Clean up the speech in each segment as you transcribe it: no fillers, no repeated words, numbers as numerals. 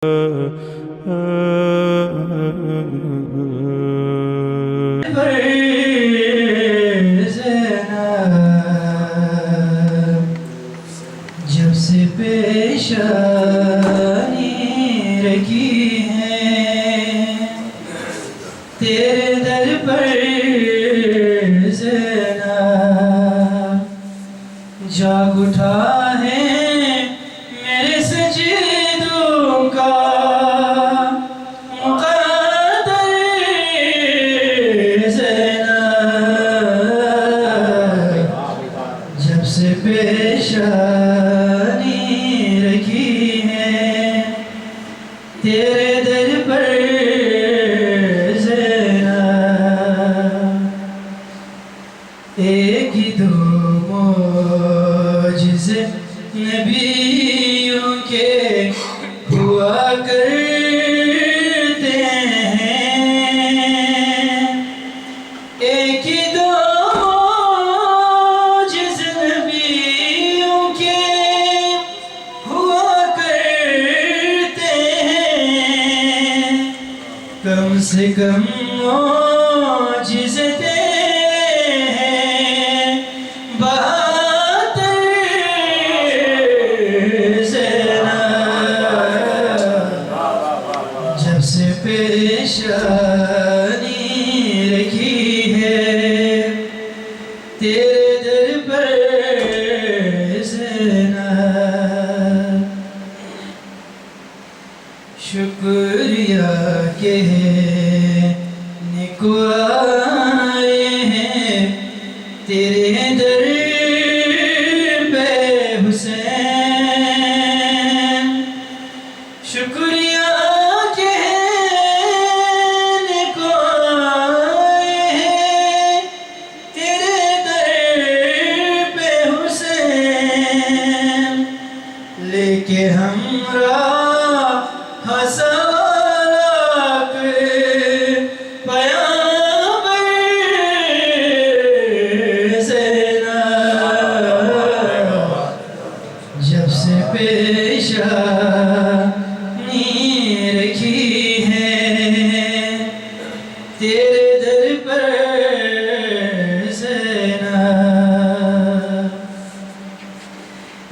جب سے پیشانی رکھی ہے تیرے در پر زینب جاگ اٹھا ہے میرے سجدوں کا مقدر زینب جب سے پیشانی رکھی ہے تیرے در پر زینب ایک ہی دو معجزے نبیوں کے ہوا کرتے ہیں ایک ہی دو معجزے نبیوں کے ہوا کرتے ہیں کم سے کم معجزے پیشانی رکھی ہے تیرے در پر زینب شکریہ کہنے کو آئے ہیں تیرے در پہ حسین شکریہ کہ ہمراہ حساک پیامبر زینب جب سے پیشانی رکھی ہے تیرے در پر زینب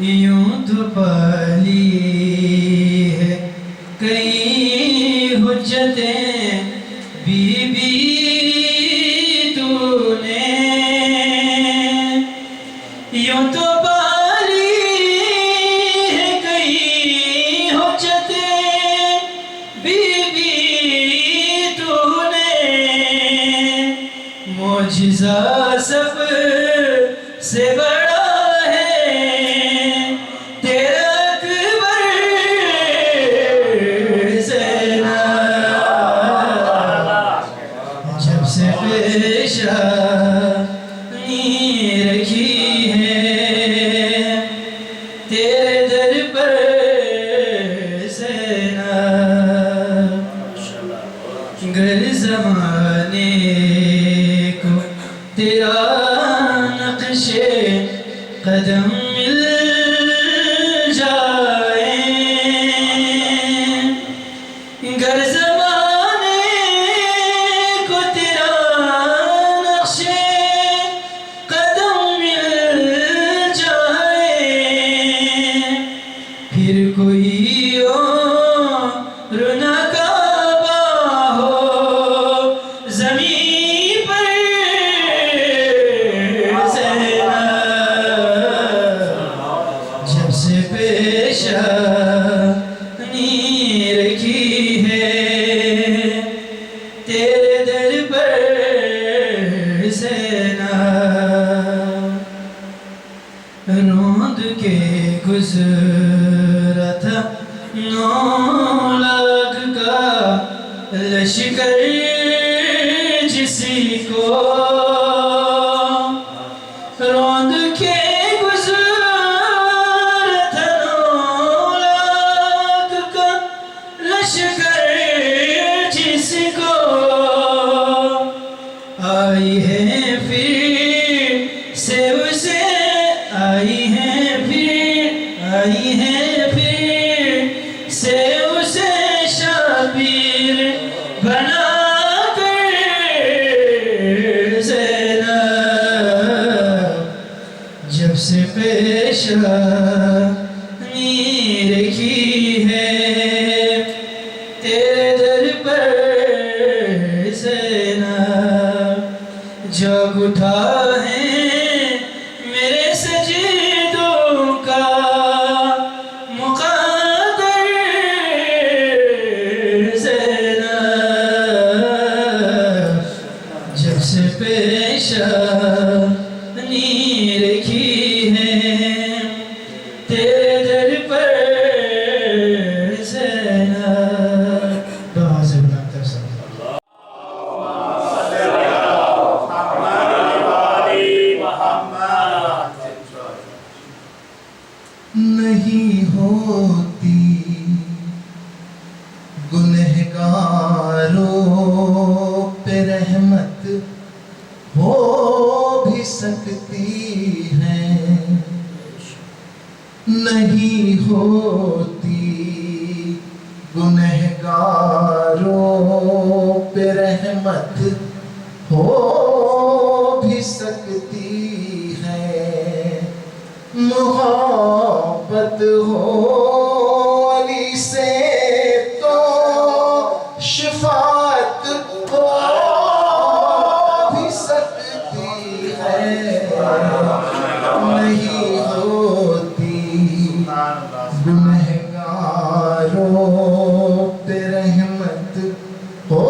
یوں تو پالی ہے کئی حجتیں بی بی تو نے یوں تو پالی ہے کئی حجتیں بی بی تو نے معجزہ سب سے بڑا پیشانی رکھی ہے تیرے در پر زینب گر زمانے کو تیرا نقش قدم مل جائے گر پھر کوئی اور نہ کعبہ ہو زمین پر زینب جب سے پیشانی رکھی ہے تیرے در پر زینب روند کے گزرا تھا 9 لاکھ کا لشکر جسی کو روند کے گزرا تھا 9 لاکھ کا لشکر جس کو آئی ہے پھر سے اسے آئی ہے پھر سے اسے رکھی ہے تیرے در پر زینب، جاگ اٹھا ہے میرے سجدوں کا مقدر زینب، جب سے پیشانی رکھی ہے تیرے در پر زینب. بہت سے بلند تر سب نہیں ہوتی گنہگاروں پہ رحمت، ہو بھی سکتی ہے. نہیں ہوتی گنہگاروں پہ رحمت، ہو بھی سکتی ہے. محبت ہو علی سے تو شفاعت ہو بھی سکتی ہے. نہیں ہوتی گنہگاروں پہ رحمت، ہو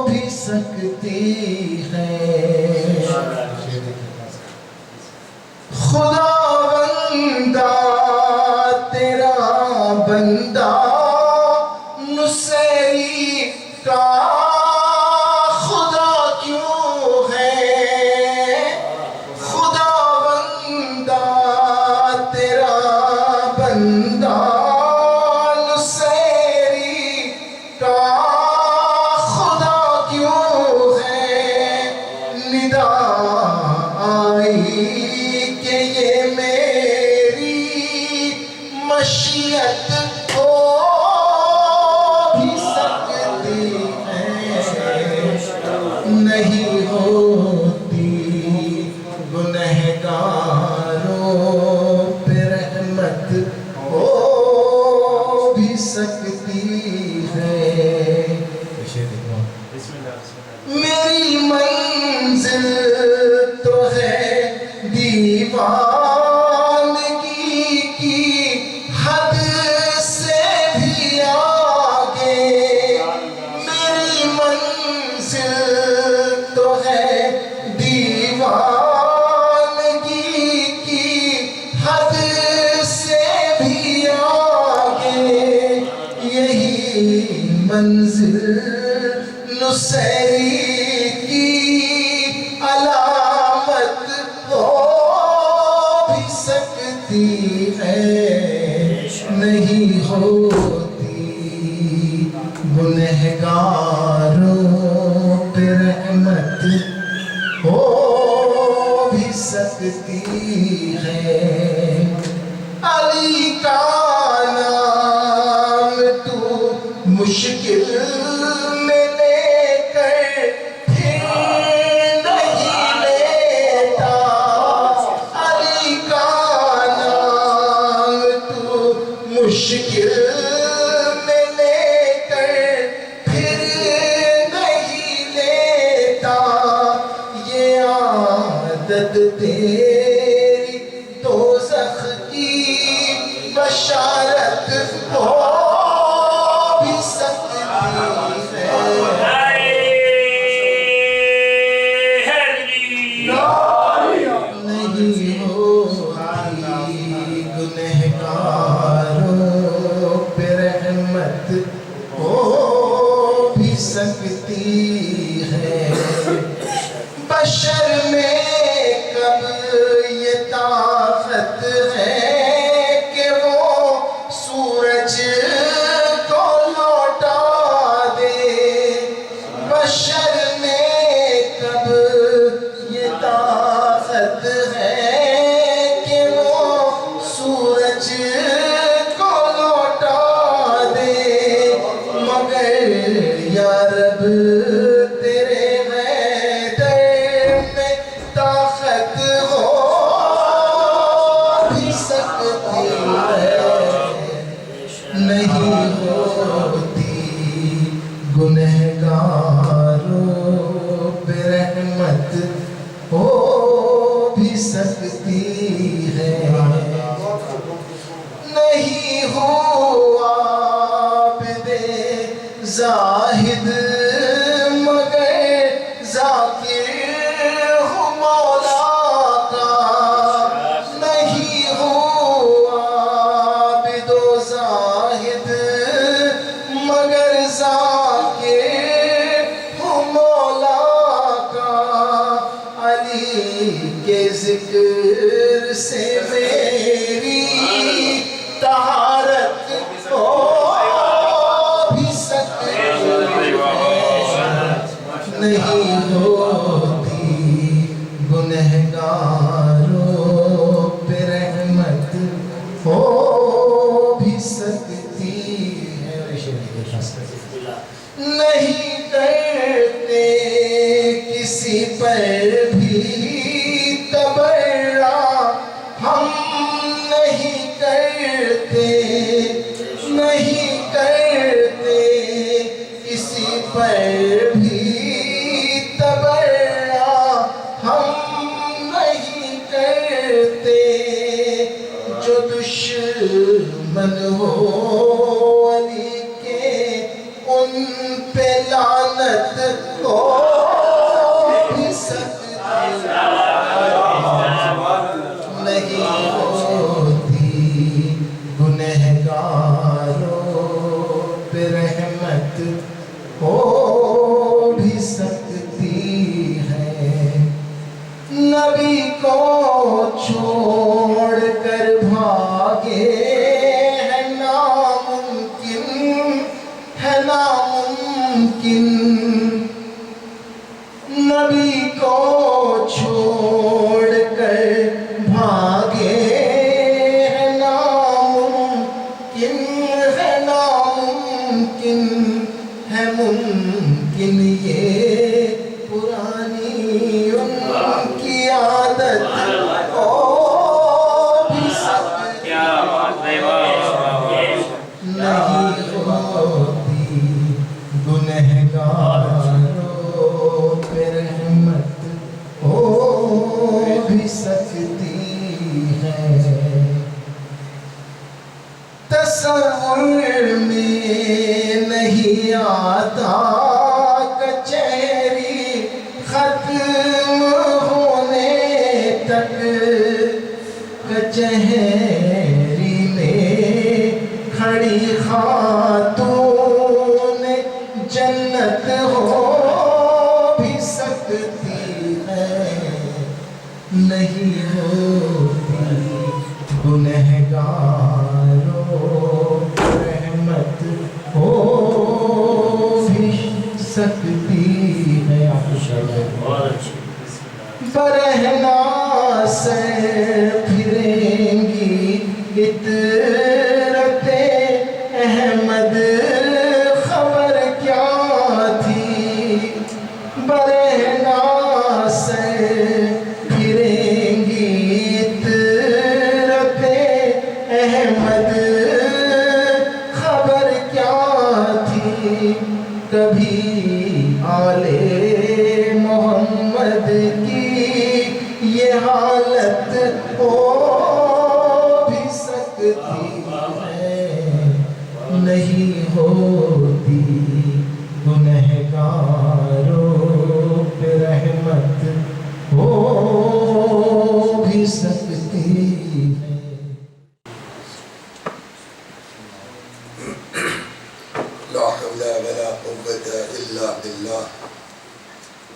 بھی سکتی ہے. خداوندہ تیرا بندہ نصیری کا خدا کیوں ہے؟ خداوندہ تیرا بندہ نصیری کا خدا کیوں ہے؟ ندا آئی کہ یہ میری مشیت ہو بھی سکتی ہے. نہیں ہوتی گنہگاروں پہ رحمت، ہو بھی سکتی ہے. میری منزل تو ہے دیوانگی کی حد سے بھی آگے. میری منزل تو ہے دیوانگی کی حد سے بھی آگے. یہی منزل نصیری کی علامت ہو بھی سکتی ہے. نہیں ہوتی گنہگاروں پہ رحمت، ہو بھی سکتی ہے. علی کا نام تو مشکل میں لے کر پھر نہیں لیتا. علی کا نام تو مشکل میں لے کر پھر نہیں لیتا. یہ عادت تیری دوزخ کی بشارت ہو بھی سکتی ہے. نہیں ہوتی گنہگاروں پہ رحمت، ہو بھی سکتی ہے. بشر میں کب یہ طاقت ہے کہ وہ سورج کو لوٹا دے. بشر میں کب یہ طاقت ہے کہ وہ سورج کو لوٹا دے. مگر یا رب نہیں ہوتی گنہگاروں پہ رحمت ہو بھی سکتی ہے نہیں ہوا عابد زاہد مگر ذاکر ہوں مولا کا نہیں ہوا عابد و زاہد مگر ذاکر ہوں مولا کا علی کے ذکر سے میری طہارت ہو بھی سکتی ہے نہیں ہوتی گنہگاروں پہ رحمت ہو بھی سکتی ہے نہیں کرتے کسی پر بھی تبرع ہم نہیں کرتے کسی پر بھی تبرع ہم نہیں کرتے جو دشمن ہو علی کے ان پہ لعنت ہو بھی سکتی نہیں ہوتی گنہگاروں پہ رحمت ہو بھی سکتی ہے نبی کو چھوڑ کر بھاگے ہے ناممکن نبی کو چھوڑ کر بھاگے ہے ناممکن ہے ممکن یہ پرانی ان کی عادت ہو بھی سکتی نہیں ہوتی گنہگاروں پہ رحمت ہو بھی سکتی ہے تصور میں نہیں آتا کچہری ختم ہونے تک کچہری میں کھڑی خاتون جنت ہو بھی سکتی ہے نہیں ہوتی گنہگاروں پہ رحمت ہو بھی سکتی ہے برہنہ سے پھریں گی عطرت احمد خبر کیا تھی برہنہ سے پھریں گی عطرت احمد خبر کیا تھی کبھی آلے محمد کی یہ حالت ہو بھی سکتی ہے نہیں ہوتی گنہگاروں پہ رحمت ہو بھی سکتی ہے لا حول ولا قوة إلا بالله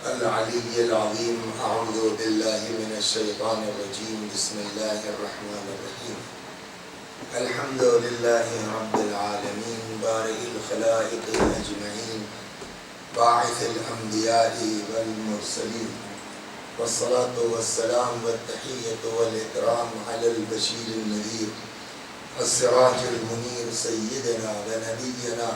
العلي العظيم أعوذ بالله من الشيطان الرجيم بسم الله الرحمن الرحيم الحمد لله رب العالمين بارئ الخلائق أجمعين باعث الأنبياء والمرسلين والصلاة والسلام والتحية والإكرام على البشير النذير السراج المنير سيدنا ونبينا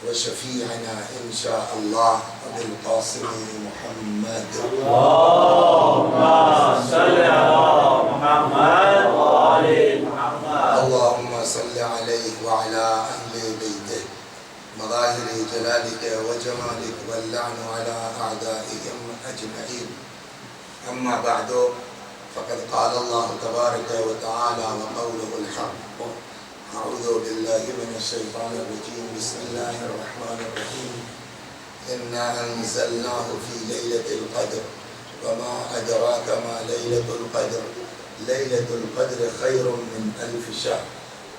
وشفيعنا إن شاء الله أبي القاسم محمد اللهم صل على محمد وآل محمد اللهم صل عليه وعلى أهل مظاهر جلالك وجمالك واللعن على أعدائهم أجمعين. أما بعد فقد قال الله تبارك وتعالى وقوله الحق. أعوذ بالله من الشيطان الرجيم. بسم الله الرحمن الرحيم. إنا أنزلناه في ليلة القدر وما أدراك ما ليلة القدر. ليلة القدر خير من 1000 شهر.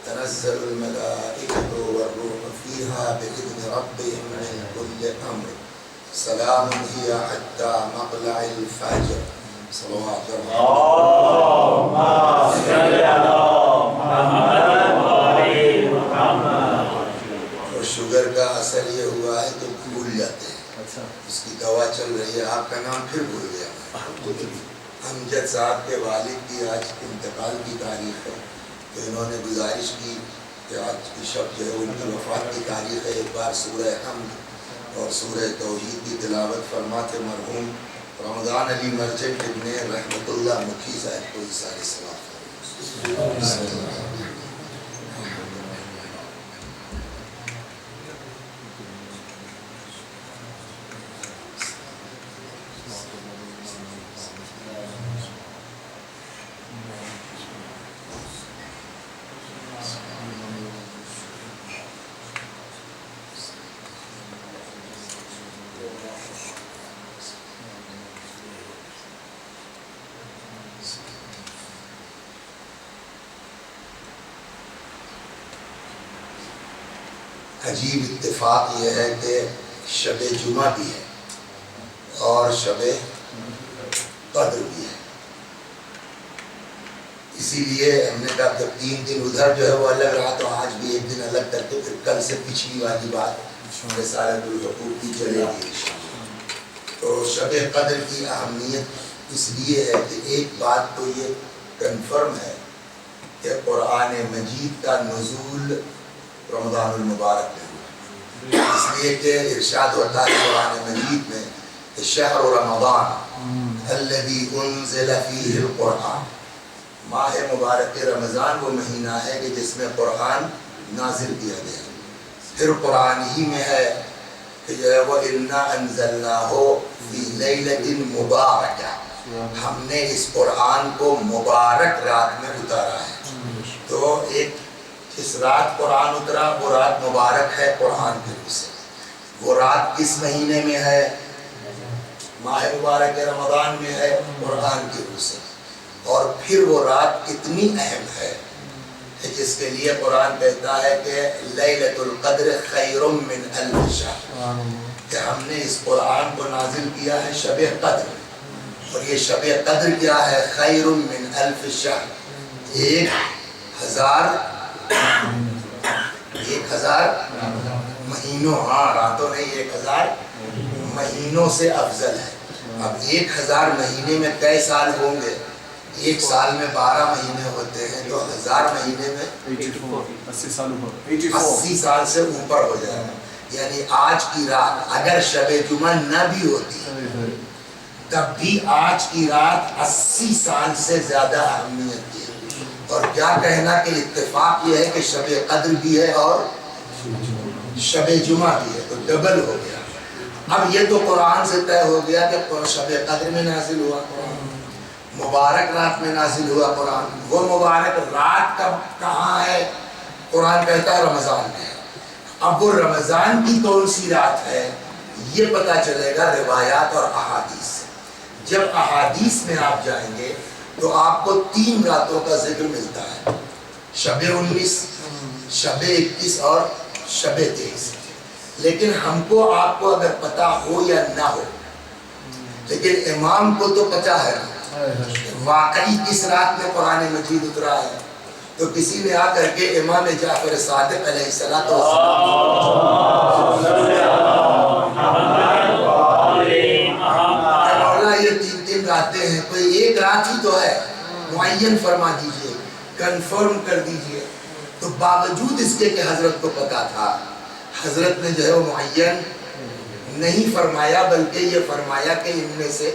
تنزل الملائكة والروح فيها بإذن ربهم من كل أمر. سلام هي حتى مطلع الفجر. صلوات اللهم صل على محمد وآل محمد. اور شوگر کا اثر یہ ہوا ہے کہ بھول جاتے ہیں. اس کی دوا چل رہی ہے، آپ کا نام پھر بھول گیا. امجد صاحب کے والد کی آج انتقال کی تاریخ ہے، تو انہوں نے گزارش کی کہ آج کی شب جو ہے ان کی وفات کی تاریخ ہے. ایک بار سورہ حمد اور سورہ توحید کی تلاوت فرماتے مرحوم رمضان علی مرچنٹ ابن رحمت اللہ مکھی صاحب کو سارے سلام. عجیب اتفاق یہ ہے کہ شب جمعہ بھی ہے اور شب قدر بھی ہے. اسی لیے ہم نے کہا کہ 3 دن ادھر جو ہے وہ الگ رہا، تو آج بھی ایک دن الگ کر کے پھر کل سے پچھلی والی بات رسالۃ الحقوق کی چلے گی. تو شب قدر کی اہمیت اس لیے ہے کہ ایک بات تو یہ کنفرم ہے کہ قرآن مجید کا نزول رمضان المبارک میں ہوا، اس لیے کہ ارشاد ہوتا ہے قرآن مجید میں کہ شہر رمضان الذی انزل فیہ القرآن. ماہ مبارک رمضان وہ مہینہ ہے کہ جس میں قرآن نازل کیا گیا. پھر قرآن ہی میں ہے کہ جو ہے وَإِنَّا أَنزَلْنَاهُ فِي لَيْلَةٍ مُبَارَكَةٍ. ہم نے اس قرآن کو مبارک رات میں اتارا ہے. تو ایک اس رات قرآن اترا، وہ رات مبارک ہے قرآن کے روح سے. وہ رات کس مہینے میں ہے؟ ماہ مبارک رمضان میں ہے قرآن کے روح سے. اور پھر وہ رات اتنی اہم ہے کہ جس کے لیے قرآن کہتا ہے کہ لیلۃ القدر خیر من 1000 شہر، کہ ہم نے اس قرآن کو نازل کیا ہے شب قدر. اور یہ شب قدر کیا ہے؟ خیر من 1000 شہر. 1000 مہینوں، ہاں راتوں نہیں، 1000 مہینوں سے افضل ہے. اب 1000 مہینے میں کئی سال ہوں گے؟ ایک سال میں 12 مہینے ہوتے ہیں، تو 1000 مہینے میں 80 سال سے اوپر ہو جائے گا. یعنی آج کی رات اگر شب جمعہ نہ بھی ہوتی تب بھی آج کی رات 80 سال سے زیادہ اہمیت کی. اور کیا کہنا کہ اتفاق یہ ہے کہ شب قدر بھی ہے اور شب جمعہ بھی ہے، تو ڈبل ہو گیا. اب یہ تو قرآن سے طے ہو گیا کہ شب قدر میں نازل ہوا قرآن، مبارک رات میں نازل ہوا قرآن. وہ مبارک رات کب کہاں ہے؟ قرآن کہتا ہے رمضان میں ہے. اب وہ رمضان کی کون سی رات ہے یہ پتہ چلے گا روایات اور احادیث سے. جب احادیث میں آپ جائیں گے تو آپ کو 3 راتوں کا ذکر ملتا ہے، شب 19، شب 21 اور شب 23. لیکن ہم کو آپ کو اگر پتہ ہو یا نہ ہو، لیکن امام کو تو پتہ ہے واقعی کس رات میں قرآن مجید اترا ہے. تو کسی نے آ کر کے امام جعفر صادق علیہ السلام مولا یہ 3 راتیں ہیں، کوئی ایک رات ہی تو ہے، معین فرما دیجئے، کنفرم کر دیجئے. تو باوجود اس کے کہ حضرت کو پتا تھا، حضرت نے جو ہے وہ معین نہیں فرمایا، بلکہ یہ فرمایا کہ ان میں سے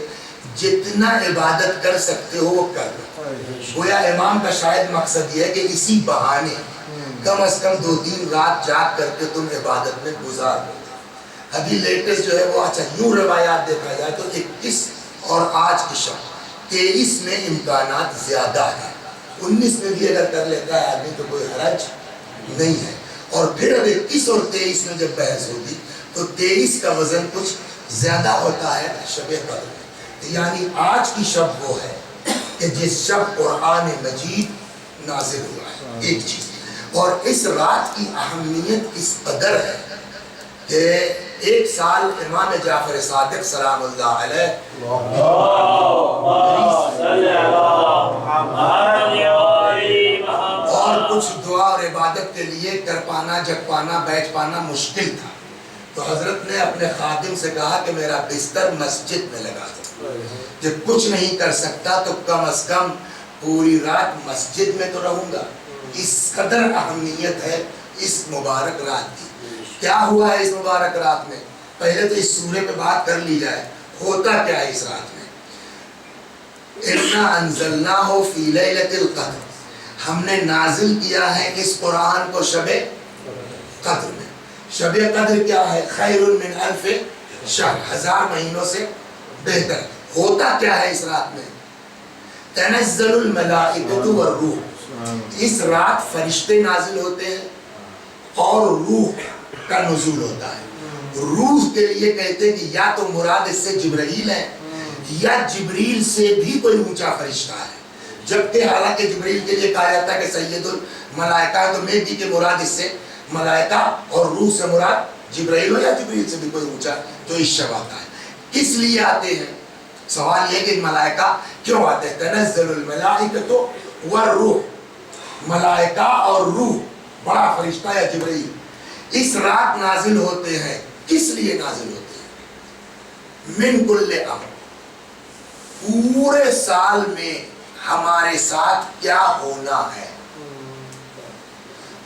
جتنا عبادت کر سکتے ہو وہ کر. گویا امام کا شاید مقصد یہ ہے کہ اسی بہانے کم از کم 2-3 رات جاگ کر کے تم عبادت میں گزار دو. ابھی لیٹسٹ جو ہے وہ اچھا یوں روایات دیکھا جائے تو 21 اور آج کی شب 23 میں امکانات زیادہ ہیں. 19 میں بھی اگر کر لیتا ہے آدمی تو کوئی حرج نہیں ہے. اور پھر اب 21 اور 23 میں جب بحث ہوگی تو 23 کا وزن کچھ زیادہ ہوتا ہے شب قدر میں. یعنی آج کی شب وہ ہے کہ جس شب قرآن مجید نازل ہوا ہے. ایک چیز اور اس رات کی اہمیت اس قدر ہے کہ 1 سال امام جعفر صادق سلام اللہ علیہ اور کچھ دعا اور عبادت کے لیے کر پانا جگ پانا بیٹھ پانا مشکل تھا. تو حضرت نے اپنے خادم سے کہا کہ میرا بستر مسجد میں لگا دو. جب کچھ نہیں کر سکتا تو کم از کم پوری رات مسجد میں تو رہوں گا. اس قدر اہمیت ہے اس مبارک رات کی. کیا ہوا ہے اس مبارک رات میں؟ پہلے تو اس سورے پہ بات کر لی جائے. ہوتا کیا ہے اس رات میں؟ اِنَّا أَنزَلْنَاهُ فِي لَيْلَةِ الْقَدْرِ. ہم نے نازل کیا ہے اس قرآن کو شب قدر میں. شب قدر کیا ہے؟ خیر من الف شہر. 1000 مہینوں سے بہتر. ہوتا کیا ہے اس رات میں؟ تنزل الملائکۃ والروح. اس رات فرشتے نازل ہوتے ہیں اور روح کا نزول ہوتا ہے. روح کے لیے کہتے ہیں کہ یا تو مراد اس سے جبرائیل ہے یا جبریل سے بھی کوئی اونچا فرشتہ ہے. جبکہ حالانکہ جبریل کے لیے کہا جاتا ہے کہ سید الملائکہ ہے, تو میں بھی کہ مراد اس سے ملائکہ اور روح سے مراد جبرائیل ہو یا جبریل سے بھی کوئی اونچا جو اس شب آتا ہے. کس لیے آتے ہیں؟ سوال یہ کہ ملائکہ کیوں آتے ہیں؟ تنزل الملائکۃ والروح. ملائکہ اور روح بڑا فرشتہ یا جبرائیل اس رات نازل ہوتے ہیں. کس لیے نازل ہوتے ہیں؟ من کل امر. پورے سال میں ہمارے ساتھ کیا ہونا ہے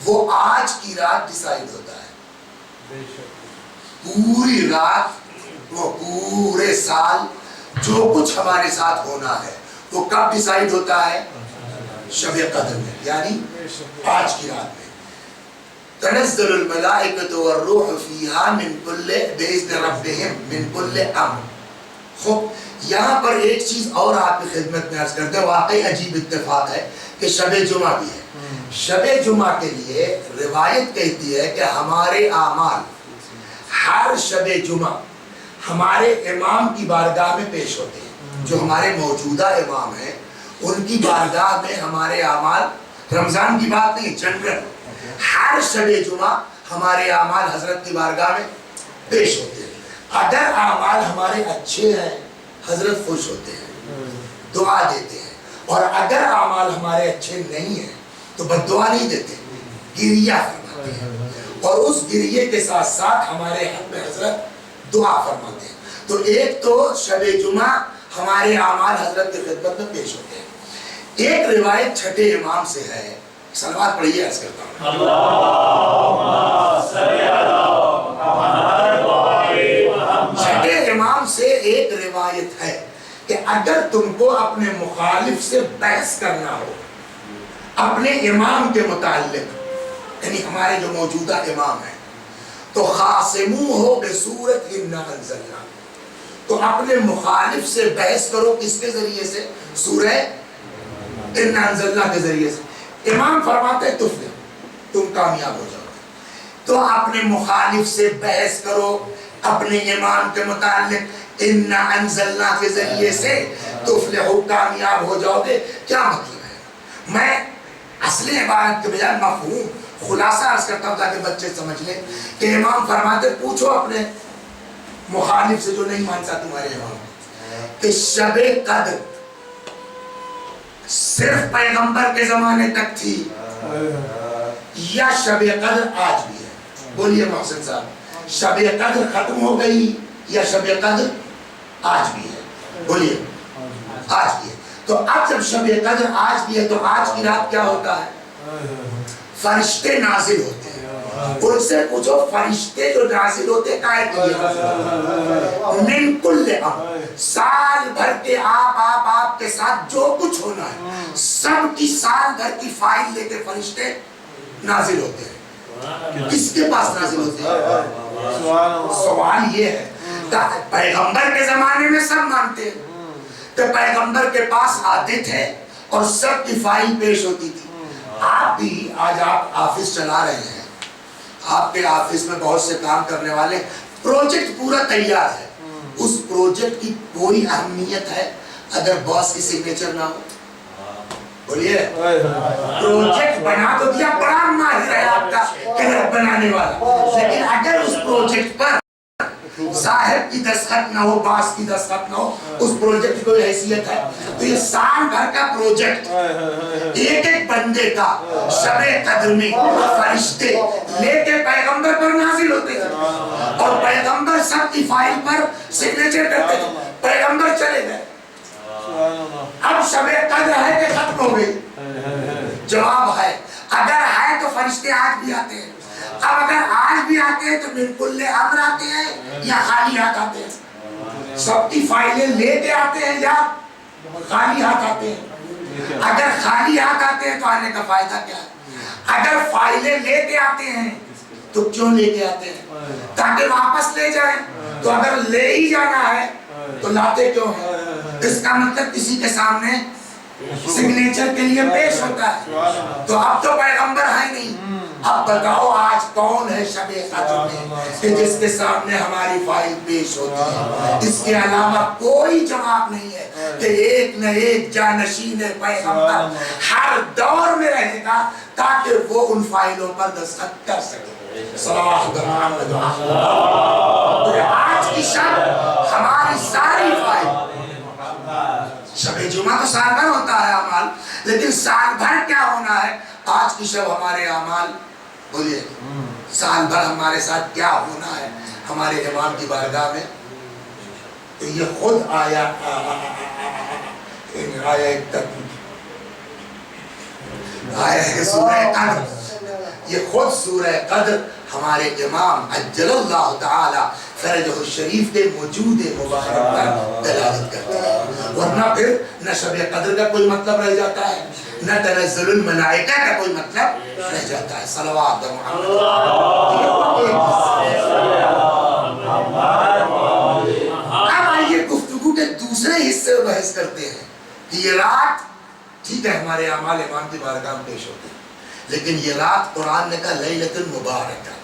وہ آج کی رات ڈیسائیڈ ہوتا ہے. پوری رات وہ پورے سال جو کچھ ہمارے ساتھ ہونا ہے وہ کب ڈیسائیڈ ہوتا ہے؟ شب قدر میں, یعنی آج کی رات میں. تنزل الملائکۃ والروح فیہا من کل بإذن ربہم من کل امر. خوب یہاں پر ایک چیز اور آپ کی خدمت میں عرض کرتے ہیں. واقعی عجیب اتفاق ہے کہ شب جمعہ بھی ہے. شب جمعہ کے لیے روایت کہتی ہے کہ ہمارے اعمال ہر شب جمعہ ہمارے امام کی بارگاہ میں پیش ہوتے ہیں. جو ہمارے موجودہ امام ہیں ان کی بارگاہ میں ہمارے اعمال, رمضان کی بات نہیں, جنرل ہر شب جمعہ ہمارے اعمال حضرت کی بارگاہ میں پیش ہوتے ہیں. اگر اعمال ہمارے اچھے ہیں حضرت خوش ہوتے ہیں, دعا دیتے ہیں. اور اگر اعمال ہمارے اچھے نہیں ہیں تو بد دعا نہیں دیتے, گریہ فرماتے ہیں. اور اس گریے کے ساتھ ساتھ ہمارے حق میں حضرت دعا فرماتے ہیں. تو ایک تو شب جمعہ ہمارے اعمال حضرت کی خدمت میں پیش ہوتے ہیں. ایک روایت چھٹے امام سے ہے, سلوات پڑھیے عرض کرتا ہوں. چھٹے امام سے ایک روایت ہے کہ اگر تم کو اپنے مخالف سے بحث کرنا ہو اپنے امام کے متعلق, یعنی ہمارے جو موجودہ امام ہیں, تو خاصموہ بسورۃ انا انزلنا, تو اپنے مخالف سے بحث کرو. کس کے ذریعے سے؟ سورہ انا انزلنا کے ذریعے سے. امام فرماتے تفلح, تم کامیاب ہو جاؤ. تو اپنے مخالف سے بحث کرو اپنے امام کے متعلق انا انزلنا کے ذریعے سے, تفلحو, کامیاب ہو جاؤ گے. کیا مطلب ہے؟ میں اصل عبارت کے بجائے مفہوم خلاصہ عرض کرتا ہوں تاکہ بچے سمجھ لیں کہ امام فرماتے پوچھو اپنے مخالف سے جو نہیں مانتا تمہارے امام کہ شب قدر صرف پیغمبر کے زمانے تک تھی یا شب قدر آج بھی ہے؟ بولیے محسن صاحب, شب قدر ختم ہو گئی یا شب قدر آج بھی ہے؟ بولیے. آج بھی ہے. تو اب جب شب قدر آج بھی ہے تو آج کی رات کیا ہوتا ہے؟ فرشتے نازل ہوتے ہیں. ان سے پوچھو فرشتے جو نازل ہوتے ہیں کائے کے لیے؟ من کل امر. سال بھر کے آپ کے ساتھ جو کچھ ہونا ہے سب کی سال بھر کی فائل لے کے فرشتے نازل ہوتے ہیں؟ کس کے پاس نازل ہوتے ہیں؟ سوال یہ ہے کہ پیغمبر کے زمانے میں سب مانتے ہیں کہ پیغمبر کے پاس آتے تھے اور سب کی فائل پیش ہوتی تھی. آپ بھی آج آپ آفس چلا رہے ہیں, آپ کے آفس میں بہت سے کام کرنے والے, پروجیکٹ پورا تیار ہے, اس پروجیکٹ کی کوئی اہمیت ہے اگر باس کی سگنیچر نہ ہو؟ بولیے. پروجیکٹ بنا تو دیا, بڑا ماہر ہے آپ کا کلر بنانے والا, لیکن اگر اس پروجیکٹ پر صاحب کی دستخط نہ ہو, باس کی دستخط نہ ہو, اس پروجیکٹ کی کوئی حیثیت ہے؟ تو یہ سال بھر کا پروجیکٹ ایک ایک بندے کا شب قدر میں فرشتے لے کے پیغمبر پر نازل ہوتے تھے اور پیغمبر سب کی فائل پر سگنیچر کرتے تھے. پیغمبر چلے گئے, اب شب قدر ہے کہ ختم ہو گئی؟ جواب ہے اگر ہے تو فرشتے آج بھی آتے ہیں. اب اگر آج بھی آتے ہیں تو بالکل امر آتے ہیں یا خالی ہاتھ آتے ہیں؟ سب کی فائلیں لے کے آتے ہیں یا خالی ہاتھ آتے ہیں؟ اگر خالی ہاتھ آتے ہیں تو آنے کا فائدہ کیا ہے؟ اگر فائلیں لے کے آتے ہیں تو کیوں لے کے آتے ہیں؟ تاکہ واپس لے جائیں. تو اگر لے ہی جانا ہے تو لاتے کیوں ہیں؟ اس کا مطلب کسی کے سامنے سگنیچر کے لیے پیش ہوتا ہے. تو اب تو پیغمبر ہے نہیں. اب بتاؤ آج کون ہے شب قدر میں کہ جس کے سامنے ہماری فائل پیش ہوتی ہے؟ اس کے علاوہ کوئی جواب نہیں ہے کہ ایک نہ ایک جانشین پیغمبر ہر دور میں رہے گا تاکہ وہ ان فائلوں پر دستخط کر سکے. آج کی شب ہماری ساری فائل, شب جمعہ تو سال بھر ہوتا ہے اعمال, لیکن سال بھر کیا ہونا ہے؟ آج کی شب ہمارے اعمال, بولیے سال بھر ہمارے ساتھ کیا ہونا ہے ہمارے امام کی بارگاہ میں. تو یہ خود آیا سورہ قدر, یہ خود سورہ قدر ہمارے امام عجل اللہ تعالی فرجہ الشریف کے موجود مبارک پر دلالت کرتے ہیں. ورنہ پھر نہ شب قدر کا کوئی مطلب رہ جاتا ہے, نہ تنزل الملائکہ کا کوئی مطلب رہ جاتا ہے. صلوات محمد. اب آئیے گفتگو کے دوسرے حصے میں بحث کرتے ہیں کہ یہ رات ٹھیک ہے ہمارے اعمال امام کی بارگاہ میں پیش ہوتے ہیں, لیکن یہ رات قرآن نے کہا لیلۃ المبارکہ,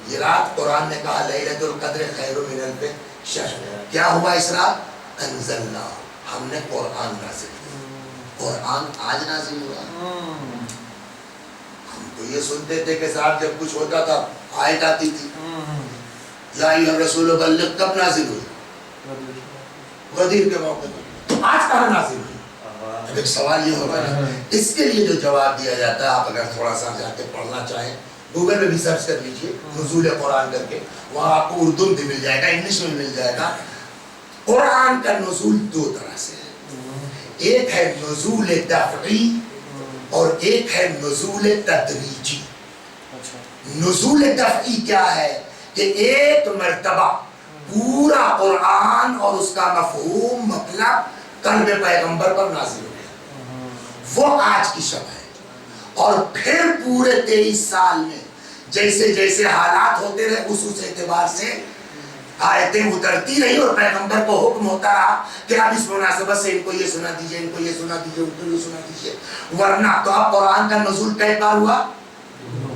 یہ رات قرآن نے کہا لیلۃ القدر خیر من الف شہر. کیا ہوا اس رات؟ انزلنا, ہم نے قرآن نازل کیا. قرآن آج نازل ہوا. ہم تو یہ سنتے تھے کہ صاحب جب کچھ ہوتا تھا آیت آتی تھی, یا ایھا الرسول بلغ, کب نازل ہوئی؟ غدیر کے موقع پر. آج کہاں نازل ہوئی؟ اب ایک سوال یہ ہوگا نا, اس کے لیے جو جواب دیا جاتا ہے, آپ اگر تھوڑا سا جا کے پڑھنا چاہیں گوگل میں بھی سرچ کر لیجئے نزول قرآن کر کے, وہاں آپ کو اردو میں بھی مل جائے گا, انگلش میں مل جائے گا. قرآن کا نزول دو طرح سے ہے, ایک ہے نزول دفعی اور ایک ہے نزول تدریجی. نزول دفعی کیا ہے کہ ایک مرتبہ پورا قرآن اور اس کا مفہوم مطلب قلب پیغمبر پر نازل ہو گیا, وہ آج کی شب ہے. اور پھر پورے 23 سال میں جیسے جیسے حالات ہوتے رہے اس اعتبار سے آیتیں اترتی رہی اور پیغمبر کو حکم ہوتا رہا کہ اب اس مناسبت سے ان کو یہ سنا دیجئے, ان کو یہ سنا دیجئے, ان کو یہ سنا دیجئے. ورنہ تو اب قرآن کا نزول کئی بار ہوا؟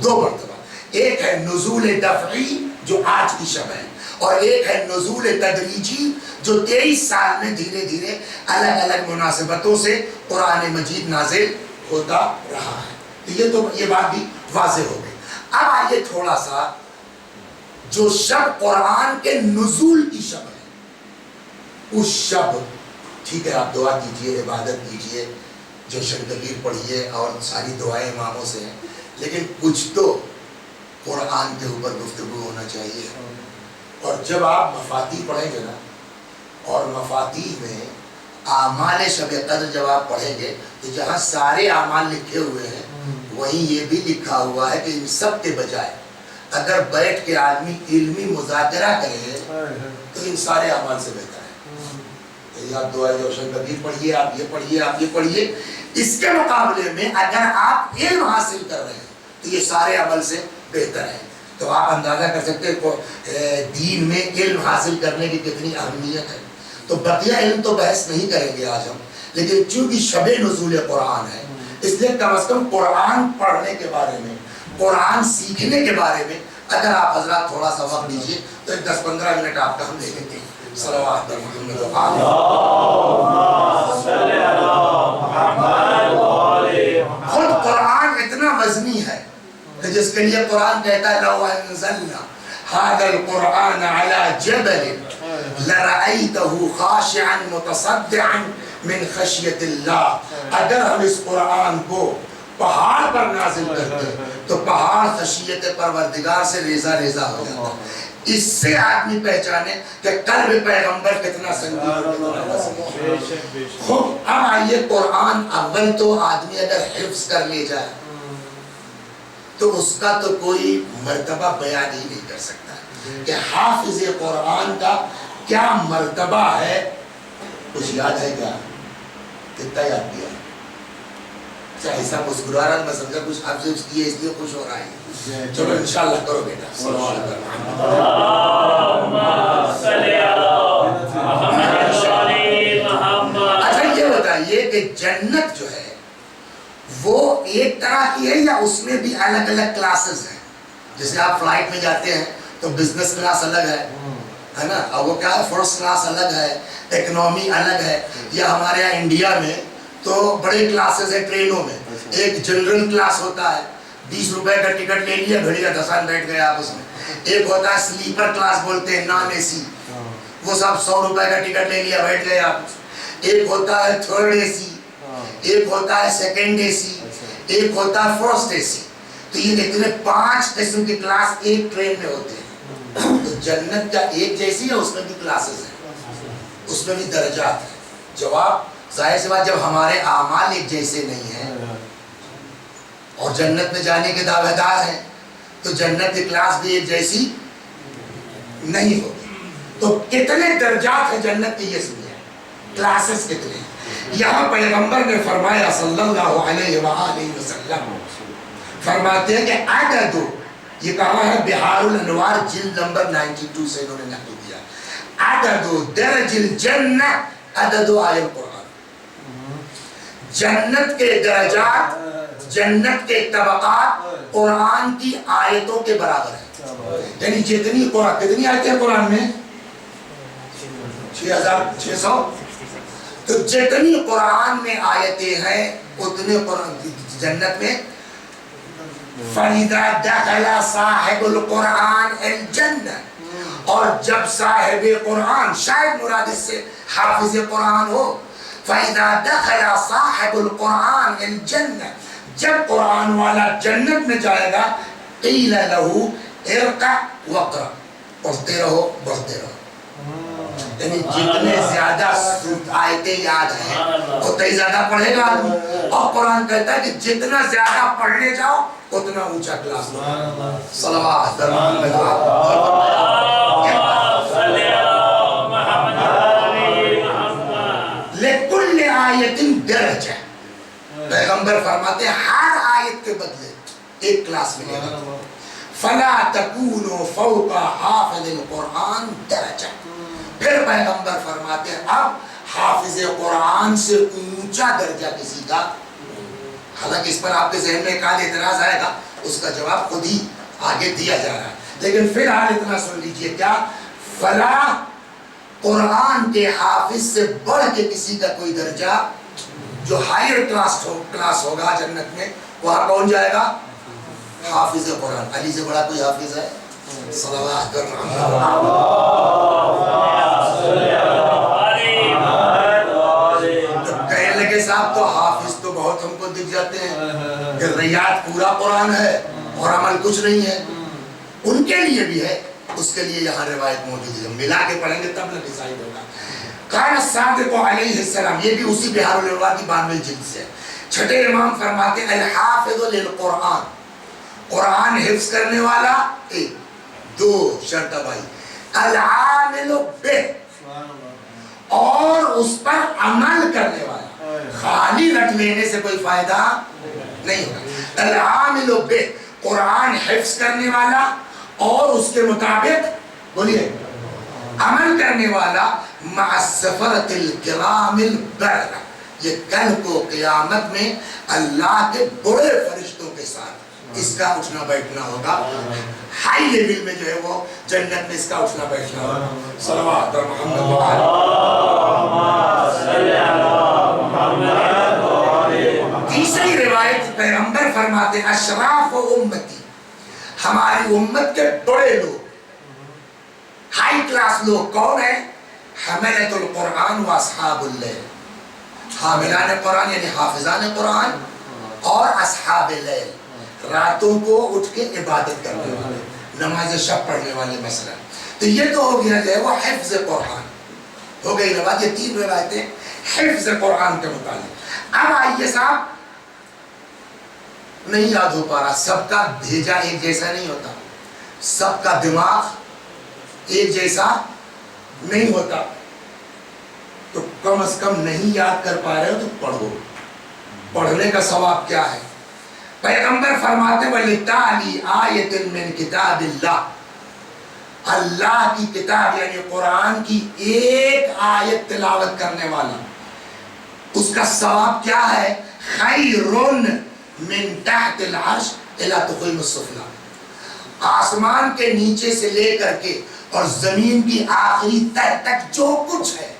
2 مرتبہ. ایک ہے نزول دفعی جو آج کی شب ہے, اور ایک ہے نزول تدریجی جو 23 سال میں دھیرے دھیرے الگ الگ مناسبتوں سے قرآن مجید نازل ہوتا رہا ہے. تو یہ بات بھی واضح ہو گئی. اب آئیے تھوڑا سا جو شب قرآن کے نزول کی شب ہے, اس شب ٹھیک ہے آپ دعا کیجئے, عبادت کیجئے, جو شنکبیر پڑھیے اور ساری دعائیں اماموں سے ہیں, لیکن کچھ تو قرآن کے اوپر گفتگو ہونا چاہیے. اور جب آپ مفاتیح پڑھیں گے نا, اور مفاتیح میں اعمال شب قدر جب آپ پڑھیں گے تو جہاں سارے اعمال لکھے ہوئے ہیں وہیں یہ بھی لکھا ہوا ہے کہ ان سب کے بجائے اگر بیٹھ کے آدمی علمی مذاکرہ کرے تو ان سارے اعمال سے بہتر ہے. آپ دعائے روشن کبیر پڑھیے, آپ یہ پڑھیے, آپ یہ پڑھیے. اس کے مقابلے میں اگر آپ علم حاصل کر رہے ہیں تو یہ سارے عمل سے بہتر ہے. تو آپ اندازہ کر سکتے ہیں دین میں علم حاصل کرنے کی کتنی اہمیت ہے. تو بقیہ علم تو بحث نہیں کریں گے آج ہم، لیکن چونکہ شب نزول قرآن ہے اس لیے کم از کم قرآن پڑھنے کے بارے میں، قرآن سیکھنے کے بارے میں اگر آپ حضرات تھوڑا سا وقت دیجیے تو 10-15 منٹ آپ کا ہم لے لیتے ہیں. صلوات محمد و آل خود قرآن اتنا وزنی ہے کہ جس کے لیے قرآن کہتا ہے لو انزلنا هذا القرآن على جبل لرأيته خاشعا متصدعا من خشیت اللہ. اگر ہم اس قرآن کو پہاڑ پر نازل کرتے تو پہاڑ خشیت پروردگار سے ریزہ ریزہ ہو جاتا. اس سے آدمی پہچانے کہ قلب پیغمبر کتنا سنگین. اب آئیے قرآن اول تو آدمی اگر حفظ کر لے جائے تو اس کا تو کوئی مرتبہ بیان ہی نہیں کر سکتا کہ حافظ قرآن کا کیا مرتبہ ہے. کچھ یاد ہے کیا؟ کتنا یاد کیا؟ چاہے سب مسکرا رہا میں سمجھا کچھ آپ سے کیے اس لیے خوش ہو رہا ہے. چلو انشاءاللہ کرو بیٹا. اچھا یہ بتائیے کہ جنت جو ہے وہ ایک طرح کی ہے یا اس میں بھی الگ الگ کلاسز ہیں؟ جیسے آپ فلائٹ میں جاتے ہیں تو بزنس کلاس الگ ہے نا، اور وہ کیا ہے فرسٹ کلاس الگ ہے، اکنومی الگ ہے. یا ہمارے یہاں انڈیا میں تو بڑے کلاسز ہیں ٹرینوں میں. ایک جنرل کلاس ہوتا ہے 20 روپے کا ٹکٹ لے لیا گھڑیا دھسان بیٹھ گئے آپ اس میں. ایک ہوتا ہے سلیپر کلاس بولتے ہیں نان اے سی، وہ سب 100 روپے کا ٹکٹ لے لیا بیٹھ گئے آپ. ایک ہوتا ہے تھرڈ اے سی، ایک ہوتا ہے سیکنڈ اے سی، ایک ہوتا ہے فرسٹ اے سی. تو یہ اتنے 5 قسم کی کلاس ایک ٹرین میں ہوتے ہیں. تو جنت کا ایک جیسی ہے اس میں بھی کلاسز ہیں، اس میں بھی درجات ہیں. جواب ظاہر سی بات جب ہمارے اعمال ایک جیسے نہیں ہیں اور جنت میں جانے کے دعوے دار ہیں تو جنت کی کلاس بھی ایک جیسی نہیں ہوگی. تو کتنے درجات ہیں جنت کی یہ سنیے، کلاسز کتنے ہیں. یہاں پیغمبر نے فرمایا صلی اللہ علیہ وآلہ وسلم فرماتے ہیں کہ عدد، یہ کہا ہے بحار الانوار جلد نمبر 92 سے انہوں نے نقل کیا، عدد درج الجنہ عدد آیت القرآن. جنت کے درجات، جنت کے طبقات قرآن کی آیتوں کے برابر ہیں. یعنی جتنی قرآن، کتنی آیتیں قرآن میں 6600. تو جتنی قرآن میں آیتیں ہیں اتنے قرآن جنت میں. فَإِذَا دَخَلَ صَاحِبُ الْقُرْآنِ الْجَنَّةِ، اور جب صاحب قرآن، شاید مراد اس سے حافظ قرآن ہو، فَإِذَا دَخَلَ صَاحِبُ الْقُرْآنِ الْجَنَّةِ، جب قرآن والا جنت میں جائے گا قِيلَ لَهُ اِرْقَعْ وَقْرَعْ، پڑھتے رہو بڑھتے رہو. یعنی جتنے زیادہ آیتیں یاد ہیں اتنا ہی زیادہ پڑھے گا آدمی. اور قرآن کہتا ہے کہ جتنا زیادہ پڑھنے جاؤ اتنا اونچا کلاس ہو. صلوات لِكُلِّ آیَةٍ دَرَجَةٌ، پیغمبر فرماتے ہیں ہر آیت کے بدلے ایک کلاس ملے گا. فَلَا تَكُونُوا فَوْقَ حَافِظِ الْقُرْآنِ دَرَجَةٌ. پھر پیغمبر فرماتے ہیں اب حافظ قرآن سے اونچا درجہ کسی کا، حالانکہ اس پر آپ کے ذہن میں ایک آدھ اعتراض آئے گا، اس کا جواب خود ہی آگے دیا جا رہا ہے. لیکن فی الحال اتنا سن لیجئے کیا فلاح قرآن کے حافظ سے بڑھ کے کسی کا کوئی درجہ جو ہائر کلاس ہوگا جنت میں، وہاں کون جائے گا؟ حافظ قرآن. علی سے بڑا کوئی حافظ ہے؟ صلوات کہنے لگے صاحب تو حافظ تو بہت ہم کو دکھ جاتے ہیں کہ ریاض پورا قرآن ہے اور عمل کچھ نہیں ہے. ان کے لیے بھی ہے، اس کے لیے یہاں روایت موجود ہے، ملا کے پڑھیں گے تب نہ ڈیسائیڈ ہوگا. قال الصادق علیہ السلام، یہ بھی اسی بحار الانوار کی 92 جلد سے. چھٹے امام فرماتے ہیں الحافظ للقرآن، قرآن حفظ کرنے والا ایک. دو شرط بھائی، العامل بہ، اور اس پر عمل کرنے والا. خالی رٹ لینے سے کوئی فائدہ نہیں ہوگا. العامل بہ، قرآن حفظ کرنے والا اور اس کے مطابق بولیے عمل کرنے والا مع السفرۃ الکرام البررہ، یہ کل کو قیامت میں اللہ کے بڑے فرشتوں کے ساتھ اس کا اٹھنا بیٹھنا ہوگا، ہائی لیول میں جو ہے وہ جنت میں اس کا اٹھنا بیٹھنا ہوگا۔ صلوات محمد تیسری روایت پیغمبر فرماتے ہیں اشراف امتی، ہماری امت کے بڑے لوگ، ہائی کلاس لوگ کون ہیں؟ حملۃ القرآن و اصحاب اللیل، حاملان قرآن یعنی حافظان قرآن اور اصحاب اللیل، راتوں کو اٹھ کے عبادت کرنے والے، نماز شب پڑھنے والے مثلا۔ تو یہ تو ہو گیا جو ہے وہ حفظ قرآن ہو گئی روایت، یہ 3 روایتیں حفظ قرآن کے متعلق۔ اب آئیے صاحب، نہیں یاد ہو پا رہا، سب کا بھیجا ایک جیسا نہیں ہوتا، سب کا دماغ ایک جیسا نہیں ہوتا، تو کم از کم نہیں یاد کر پا رہے ہو تو پڑھو۔ پڑھنے کا ثواب کیا ہے؟ پیغمبر فرماتے وَلِتَعْلِي آیَةٍ مِّن کتاب اللہ، اللہ کی کتاب یعنی قرآن کی ایک آیت تلاوت کرنے والا، اس کا ثواب کیا ہے؟ خَيْرٌ مِّن تحت العرش الی تقیم السفلی، آسمان کے نیچے سے لے کر کے اور زمین کی آخری تہ تک جو کچھ ہے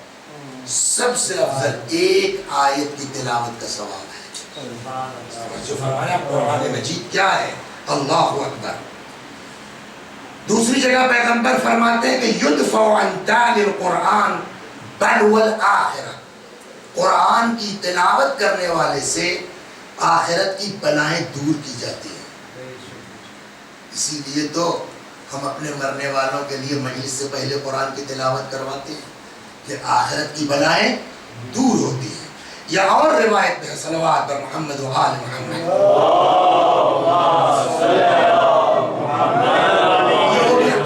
سب سے افضل ایک آیت کی تلاوت کا ثواب ہے۔ جو فرمایا قرآن مجید کیا ہے؟ اللہ اکبر۔ دوسری جگہ پیغمبر فرماتے ہیں کہ یدفع عن تال القرآن بلوى الآخرہ، قرآن کی تلاوت کرنے والے سے آخرت کی بلائیں دور کی جاتی ہیں۔ اسی لیے تو ہم اپنے مرنے والوں کے لیے مجلس سے پہلے قرآن کی تلاوت کرواتے ہیں کہ آخرت کی بلائیں دور ہوتی ہیں۔ یا اور روایت میں صلوات بر محمد و آل محمد۔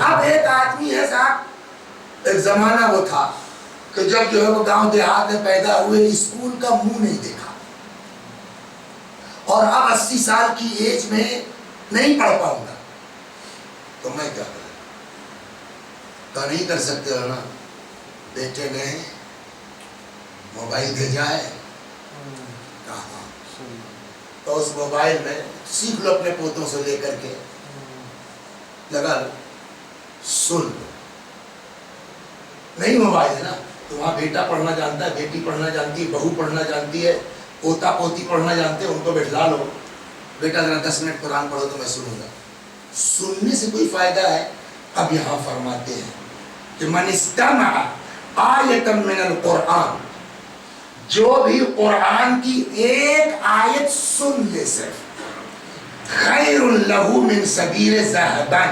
اب ایک آدمی ہے صاحب، ایک زمانہ وہ تھا کہ جب جو ہے وہ گاؤں دیہات میں پیدا ہوئے، اسکول کا منہ نہیں دیکھا، اور اب 80 سال کی ایج میں نہیں پڑھ پاؤں گا تو میں کیا کروں؟ تو نہیں کر سکتے ہو نا، بیٹے نے موبائل بھیجا ہے، کہاں تو اس موبائل میں سیکھ لو اپنے پوتوں سے لے کر کے، لگا لو، سن لو۔ نہیں موبائل ہے نا تو وہاں بیٹا پڑھنا جانتا ہے، بیٹی پڑھنا جانتی ہے، بہو پڑھنا جانتی ہے، پوتا پوتی پڑھنا جانتے ہیں، ان کو بٹھلا لو، بیٹا ذرا 10 منٹ قرآن پڑھو تو میں سنوں گا۔ سننے سے کوئی فائدہ ہے؟ اب یہاں فرماتے ہیں کہ من استمع آیۃ من القرآن، جو بھی قرآن کی ایک آیت سن لے صرف، خیر لہ من سبیر ذہبن،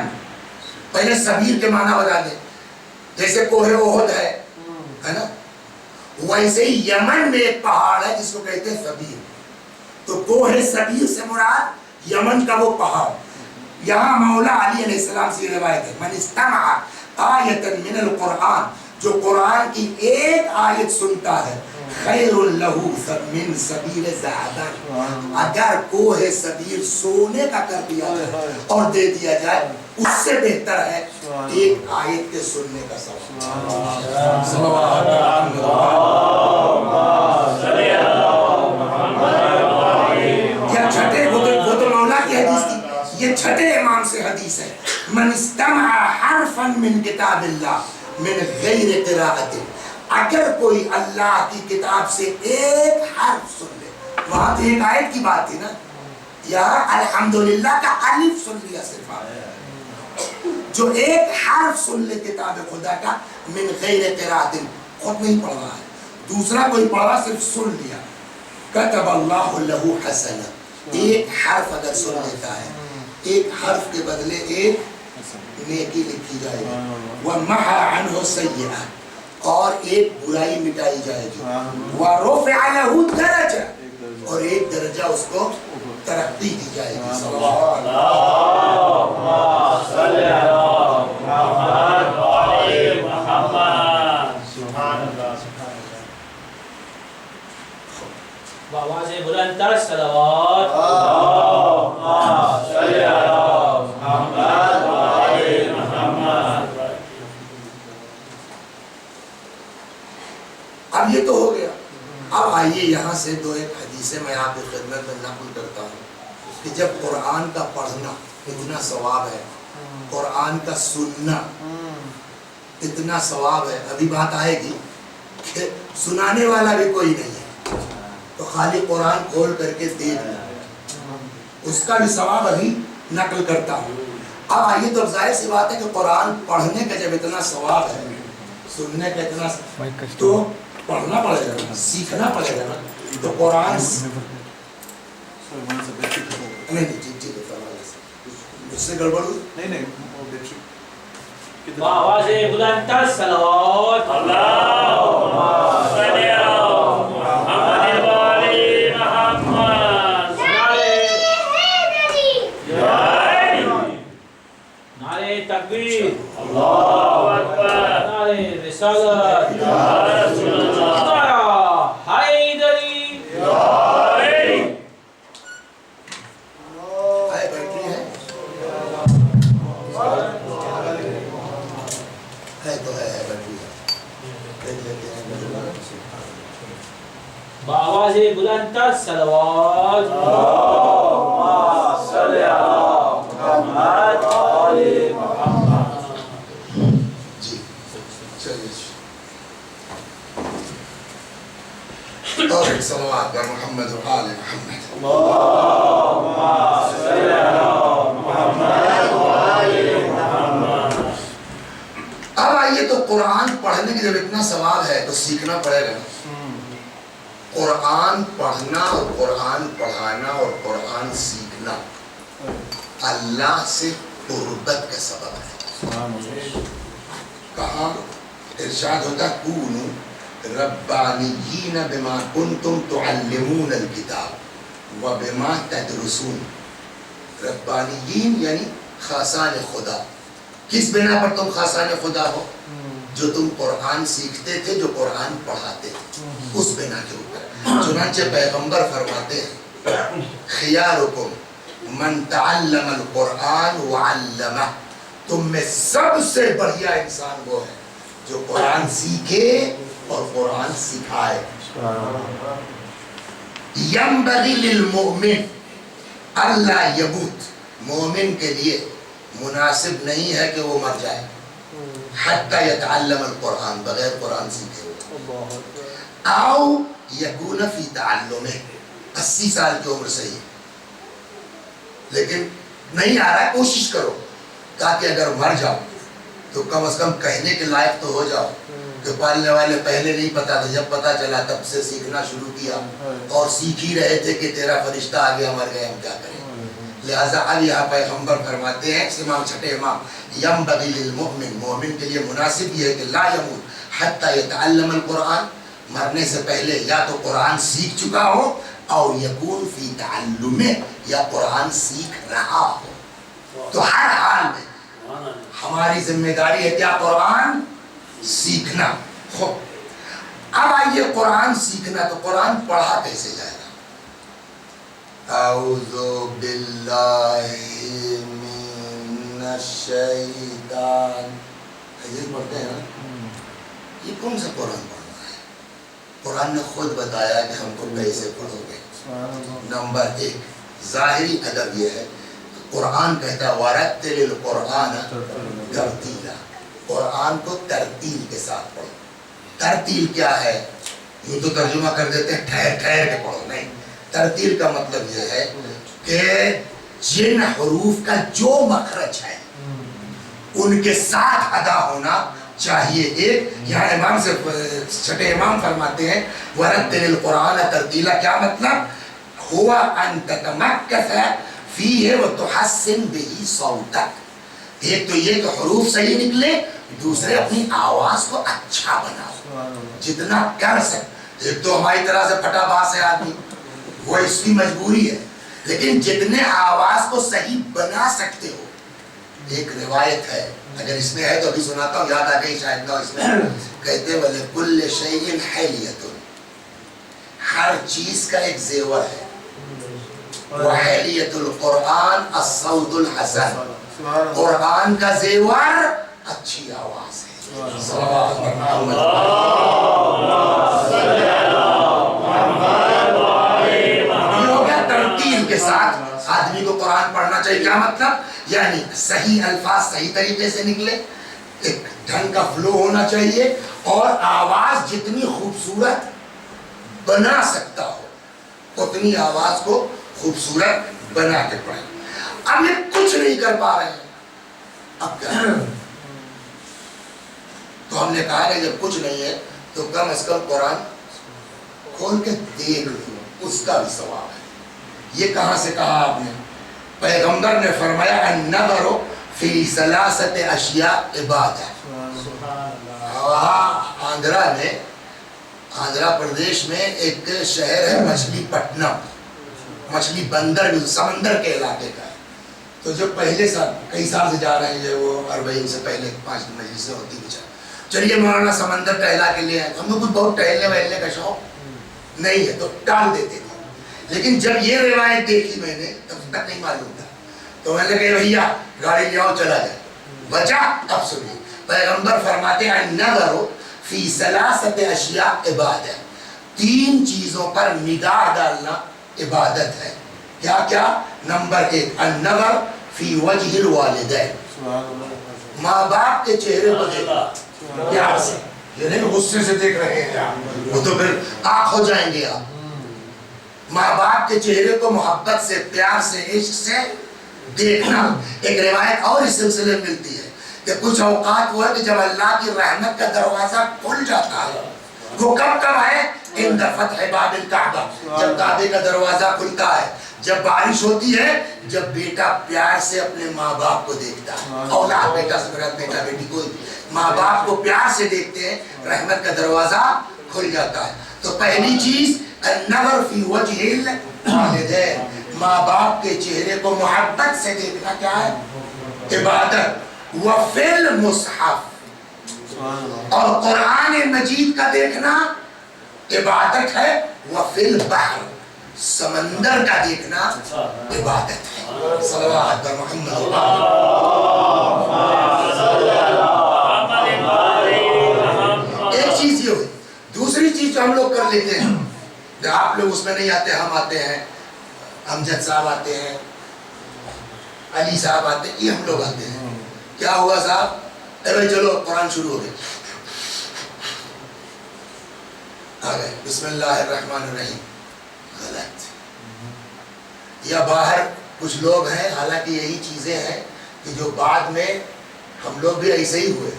پہلے سبیر کے معنی بتا دیں، جیسے کوہ احد ہے نا، ویسے ہی یمن میں ایک پہاڑ ہے جس کو کہتے ہیں سبیر، تو کوہ سبیر سے مراد یمن کا وہ پہاڑ۔ یہاں مولا علی علیہ السلام سے روایت ہے من استمع آیۃ من القرآن، جو قرآن کی ایک آیت سنتا ہے، خیر لہ من سبیر ذہبن، اگر کوہ سبیر سونے کا کر دیا جائے اور دے دیا جائے اس سے بہتر ہے ایک آیت کے سننے کا ثواب۔ کیا چھٹے وہ تو مولا کی حدیث تھی، یہ چھٹے امام سے حدیث ہے، من استمع حرفا من کتاب اللہ من غیر قراءت، اگر کوئی اللہ کی کتاب سے ایک حرف سن لے، وہاں تو ایک آیت کی بات تھی نا، یہاں الحمدللہ کا الف سن لیا صرف آپ، جو ایک حرف سن لے کتاب خدا کا من غیر قراءت، خود نہیں پڑھ رہا ہے، دوسرا کوئی پڑھ رہا صرف سن لیا، کتب اللہ لہ حسنہ، ایک حرف اگر سن لیتا ہے، ایک حرف کے بدلے ایک نیکی لکھی جائے گی، وَمَحَا عَنْهُ سَيِّئَةً، اور ایک برائی مٹائی جائے گی، وَرُفِعَ لَهُ دَرَجَةً، اور ایک درجہ اس کو ترقی دی جائے گی۔ بآواز بلند تر صلوات اب یہ تو ہو گیا. اب آئیے یہاں سے دو ایک حدیثیں میں آپ کی خدمت میں نقل کرتا ہوں کہ جب قرآن کا پڑھنا اتنا ثواب ہے, قرآن کا سننا اتنا ثواب ہے, ابھی بات آئے گی کہ سنانے والا بھی کوئی نہیں ہے تو خالی قرآن کھول کر کے دیکھ لیں, اس کا بھی ثواب ابھی نقل کرتا ہوں. اب آئیے تو ظاہر سی بات ہے کہ قرآن پڑھنے کا جب اتنا ثواب ہے, سننے کا اتنا, تو پڑھنا پڑے گا نا, سیکھنا پڑے گا نا. تو قرآن نہیں ٹھیک ہے, مجھ سے گڑبڑ ہوئی بآواز بلند تر صلوات اللہم صلی علی محمد و آل محمد. نعرہ تکبیر, اللہ اکبر, نعرہ رسالت, یا رسول اللہ, نعرہ حیدری, بآواز بلند تر صلوات اللہم صلی علی محمد و آل محمد. جی چلیے. اور ایک صلوات پر محمد و آل محمد. اللہم صلی علی محمد و آل محمد. اب آئیے تو قرآن پڑھنے کی جب اتنا ثواب ہے تو سیکھنا پڑے گا. قرآن پڑھنا اور قرآن پڑھانا اور قرآن سیکھنا اللہ سے قربت کا سبب ہے. کہاں ارشاد ہوتا کونوا ربانیین بما کنتم تعلمون الکتاب و بما تدرسون. ربانیین یعنی خاصان خدا. کس بنا پر تم خاصان خدا ہو؟ جو تم قرآن سیکھتے تھے, جو قرآن پڑھاتے تھے, اس بنا کے اوپر. چنانچہ پیغمبر فرماتے ہیں خیارکم من تعلم القرآن وعلمہ, تم میں سب سے بڑھیا انسان وہ ہے جو قرآن سیکھے اور قرآن سکھائے. ینبغی للمؤمن الا یموت, مومن کے لیے مناسب نہیں ہے کہ وہ مر جائے حتی یتعلم القرآن, بغیر قرآن سیکھے. آؤ یکون فی تعلمہ, 80 سال کی عمر سے ہی, لیکن نہیں آ رہا ہے, کوشش کرو تاکہ اگر مر جاؤ تو کم از کم کہنے کے لائق تو ہو جاؤ کہ پالنے والے پہلے نہیں پتا تھا, جب پتا چلا تب سے سیکھنا شروع کیا اور سیکھ ہی رہے تھے کہ تیرا فرشتہ آ گیا, مر گئے, ہم کیا کریں. لہٰذا اب یہاں پیغمبر فرماتے ہیں, امام چھٹے امام, ینبغی للمؤمن, مومن کے لیے مناسب یہ ہے کہ لا یموت حتی یتعلم القرآن, مرنے سے پہلے یا تو قرآن سیکھ چکا ہو اور یکون فی تعلمہ, یا قرآن سیکھ رہا ہو. تو ہر حال میں ہماری ذمہ داری ہے کیا؟ قرآن سیکھنا. خوب اب آئیے قرآن سیکھنا, تو قرآن پڑھا کیسے جائے گا؟ اعوذ باللہ من الشیطان, یہ پڑھتے ہیں نا, یہ کون سا قرآن پڑھنا ہے؟ قرآن نے خود بتایا کہ ہم کو کیسے پڑھو گے. نمبر 1 ظاہری ادب یہ ہے, قرآن کہتا ہے وَرَتِّلِ الْقُرْآنَ تَرْتِيلًا, قرآن کو ترتیل کے ساتھ پڑھو. ترتیل کیا ہے؟ یوں تو ترجمہ کر دیتے ہیں ٹھہر ٹھہر کے پڑھو, نہیں. ترتیل کا مطلب یہ ہے کہ جن حروف کا جو مخرج ہے ان کے ساتھ ادا ہونا چاہیے. ایک یہاں امام سے چھٹے امام فرماتے ہیں وَرَتِّلِ الْقُرْآنَ تَرْتِيلًا, کیا مطلب؟ ہوا ان تتمکث فیہ وتحسن بہ صوتک. ایک تو یہ کہ حروف صحیح نکلے, دوسرے اپنی آواز کو اچھا بناؤ جتنا کر سکتے. ایک تو ہماری طرح سے پھٹا باس ہے آدمی, وہ اس کی مجبوری ہے, لیکن جتنے آواز کو صحیح بنا سکتے ہو. ایک روایت ہے, اگر اس میں ہے تو ابھی سناتا ہوں, یاد آ گئی شاید نہ اس میں. کہتے وَلِكُلِّ شَيْءٍ حِلْيَةٌ, ہر چیز کا ایک زیور ہے. وَحِلْيَةُ الْقُرْآنِ الصَّوْتُ الْحَسَنُ, قرآن کا زیور اچھی آواز ہے. کے ساتھ آدمی کو قرآن پڑھنا چاہیے. کیا مطلب؟ یعنی صحیح الفاظ صحیح طریقے سے نکلے, ایک ڈھنگ کا فلو ہونا چاہیے, اور آواز جتنی خوبصورت بنا سکتا ہو اتنی آواز کو خوبصورت بنا کے پڑھیں. اب یہ کچھ نہیں کر پا رہے ہیں, اب کیا کریں؟ تو ہم نے کہا کہ جب کچھ نہیں ہے تو کم از کم قرآن کھول کے دیکھ لو, اس کا بھی ثواب ہے. یہ کہاں سے کہا آپ نے؟ پیغمبر نے فرمایا النظر فی ثلاثت اشیاء عبادہ. آندھرا پردیش میں ایک شہر ہے مچھلی پٹنم, مچھلی بندر سمندر کے علاقے کا ہے. تو جو پہلے سال کئی سال سے جا رہے ہیں, جو وہ اربعین سے پہلے 5 مجلسیں ہوتی ہیں, چلیے مولانا سمندر ٹہلا کے لیے آئے. ہم کو کچھ بہت ٹہلنے وہلنے کا شوق نہیں ہے تو ٹال دیتے تھے, لیکن جب یہ روایت دیکھی میں نے تب تک نہیں معلوم تھا, تو میں نے کہا بھیا گاڑی لے آؤ چلا جائے. بچا اب سنیے, پیغمبر فرماتے ہیں النظر فی ثلاثت اشیاء عبادہ, 3 چیزوں پر نگاہ ڈالنا عبادت ہے. کیا کیا؟ نمبر 1 النظر فی وجہ الوالدین, ماں باپ کے چہرے کو دیکھنا پیار سے, یہ نہیں غصے سے دیکھ رہے ہیں آپ, وہ تو پھر آنکھ ہو جائیں گے آپ. ماں باپ کے چہرے کو محبت سے, پیار سے, عشق سے دیکھنا. ایک روایت اور اس سلسلے میں ملتی ہے کہ کچھ اوقات وہ ہے کہ جب اللہ کی رحمت کا دروازہ کھل جاتا ہے. وہ کب کب ہے؟ عند فتح باب الکعبہ, جب کعبے کا دروازہ کھلتا ہے, جب بارش ہوتی ہے, جب بیٹا پیار سے اپنے ماں باپ کو دیکھتا ہے. اولاد بیٹا بیٹا بیٹی کو ماں باپ کو پیار سے دیکھتے ہیں, رحمت کا دروازہ کھل جاتا ہے. تو پہلی چیز النظر فی وجہ الوالدین, ماں باپ کے چہرے کو محبت سے دیکھنا کیا ہے؟ عبادت. وفی المصحف, اور قرآن مجید کا دیکھنا عبادت ہے. وفی البحر, سمندر کا دیکھنا عبادت ہے. صلوات بر محمد. ایک چیز یہ ہوئی. دوسری چیز جو ہم لوگ کر لیتے ہیں, آپ لوگ اس میں نہیں آتے, ہم آتے ہیں, امجد صاحب آتے ہیں, علی صاحب آتے ہیں, یہ ہم لوگ آتے ہیں. کیا ہوا صاحب؟ اے بھائی چلو قرآن شروع ہو گئے, آ گئے بسم اللہ الرحمن الرحیم. غلط. یا باہر کچھ لوگ ہیں, حالانکہ یہی چیزیں ہیں کہ جو بعد میں ہم لوگ بھی ایسے ہی ہوئے,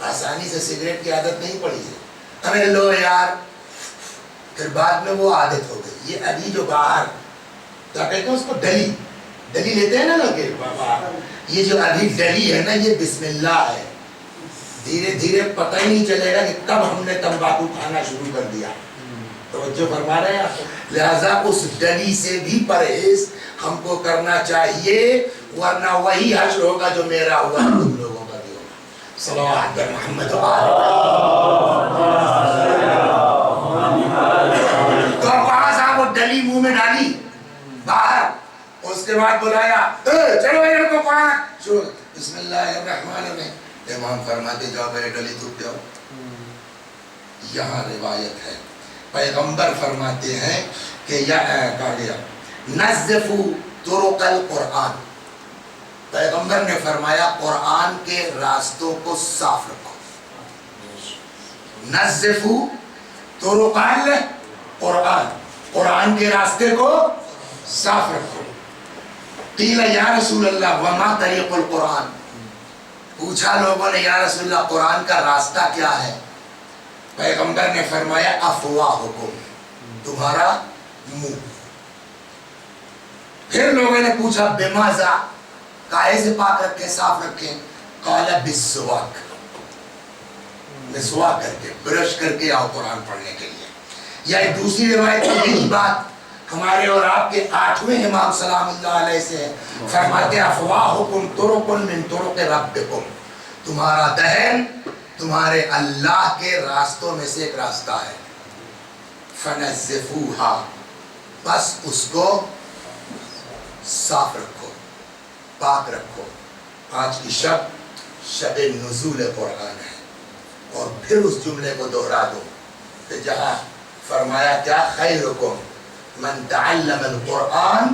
آسانی سے سگریٹ کی عادت نہیں پڑی ہے, ہمیں لو یار, پھر بعد میں وہ عادت ہو گئی. یہ ابھی جو باہر کیا کہتے ہیں اس کو, ڈلی لیتے ہیں نا لوگ, یہ جو ابھی ڈلی ہے نا, یہ بسم اللہ ہے. دھیرے دھیرے پتہ ہی نہیں چلے گا کہ کب ہم نے تمباکو کھانا شروع کر دیا. توجہ فرما رہے ہیں. لہذا اس ڈلی سے بھی پرہیز ہم کو کرنا چاہیے, ورنہ وہی حشر ہوگا جو میرا ہوا تم لوگوں کا بھی ہوگا. صلوات بر محمد. تو وہاں صاحب وہ ڈلی منہ میں ڈالی باہر, اس کے بعد بلایا چلو بھائی کو قرآن شروع. بسم اللہ الرحمن الرحیم. امام فرماتے جاؤ میرے ڈلی تھوک جاؤ. یہاں روایت ہے, پیغمبر فرماتے ہیں کہ کہا گیا نظفوا طرق القرآن, پیغمبر نے فرمایا قرآن کے راستوں کو صاف رکھو. نظفوا طرق القرآن, قرآن کے راستے کو صاف رکھو. قیل یا رسول اللہ وما طریق القرآن, پوچھا لوگوں نے یا رسول اللہ قرآن کا راستہ کیا ہے؟ پیغمبر نے فرمایا افواہکم, تمہارا منہ. پھر لوگوں نے پوچھا بماذا, کائے سے پاک رکھیں صاف رکھیں؟ قال بالسواک, مسواک کر کے برش کر کے آؤ قرآن پڑھنے کے لیے. یا ایک دوسری روایت میں یہی بات ہمارے اور آپ کے 8ویں امام سلام اللہ علیہ سے فرماتے افواہکم طرق من طرق ربکم, تمہارا دہن تمہارے اللہ کے راستوں میں سے ایک راستہ ہے. فنزفوہا, بس اس کو صاف رکھو, پاک رکھو. آج کی شب نزول قرآن ہے, اور پھر اس جملے کو دوہرا دو کہ جہاں فرمایا کیا خیرکم من تعلم القرآن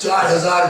4000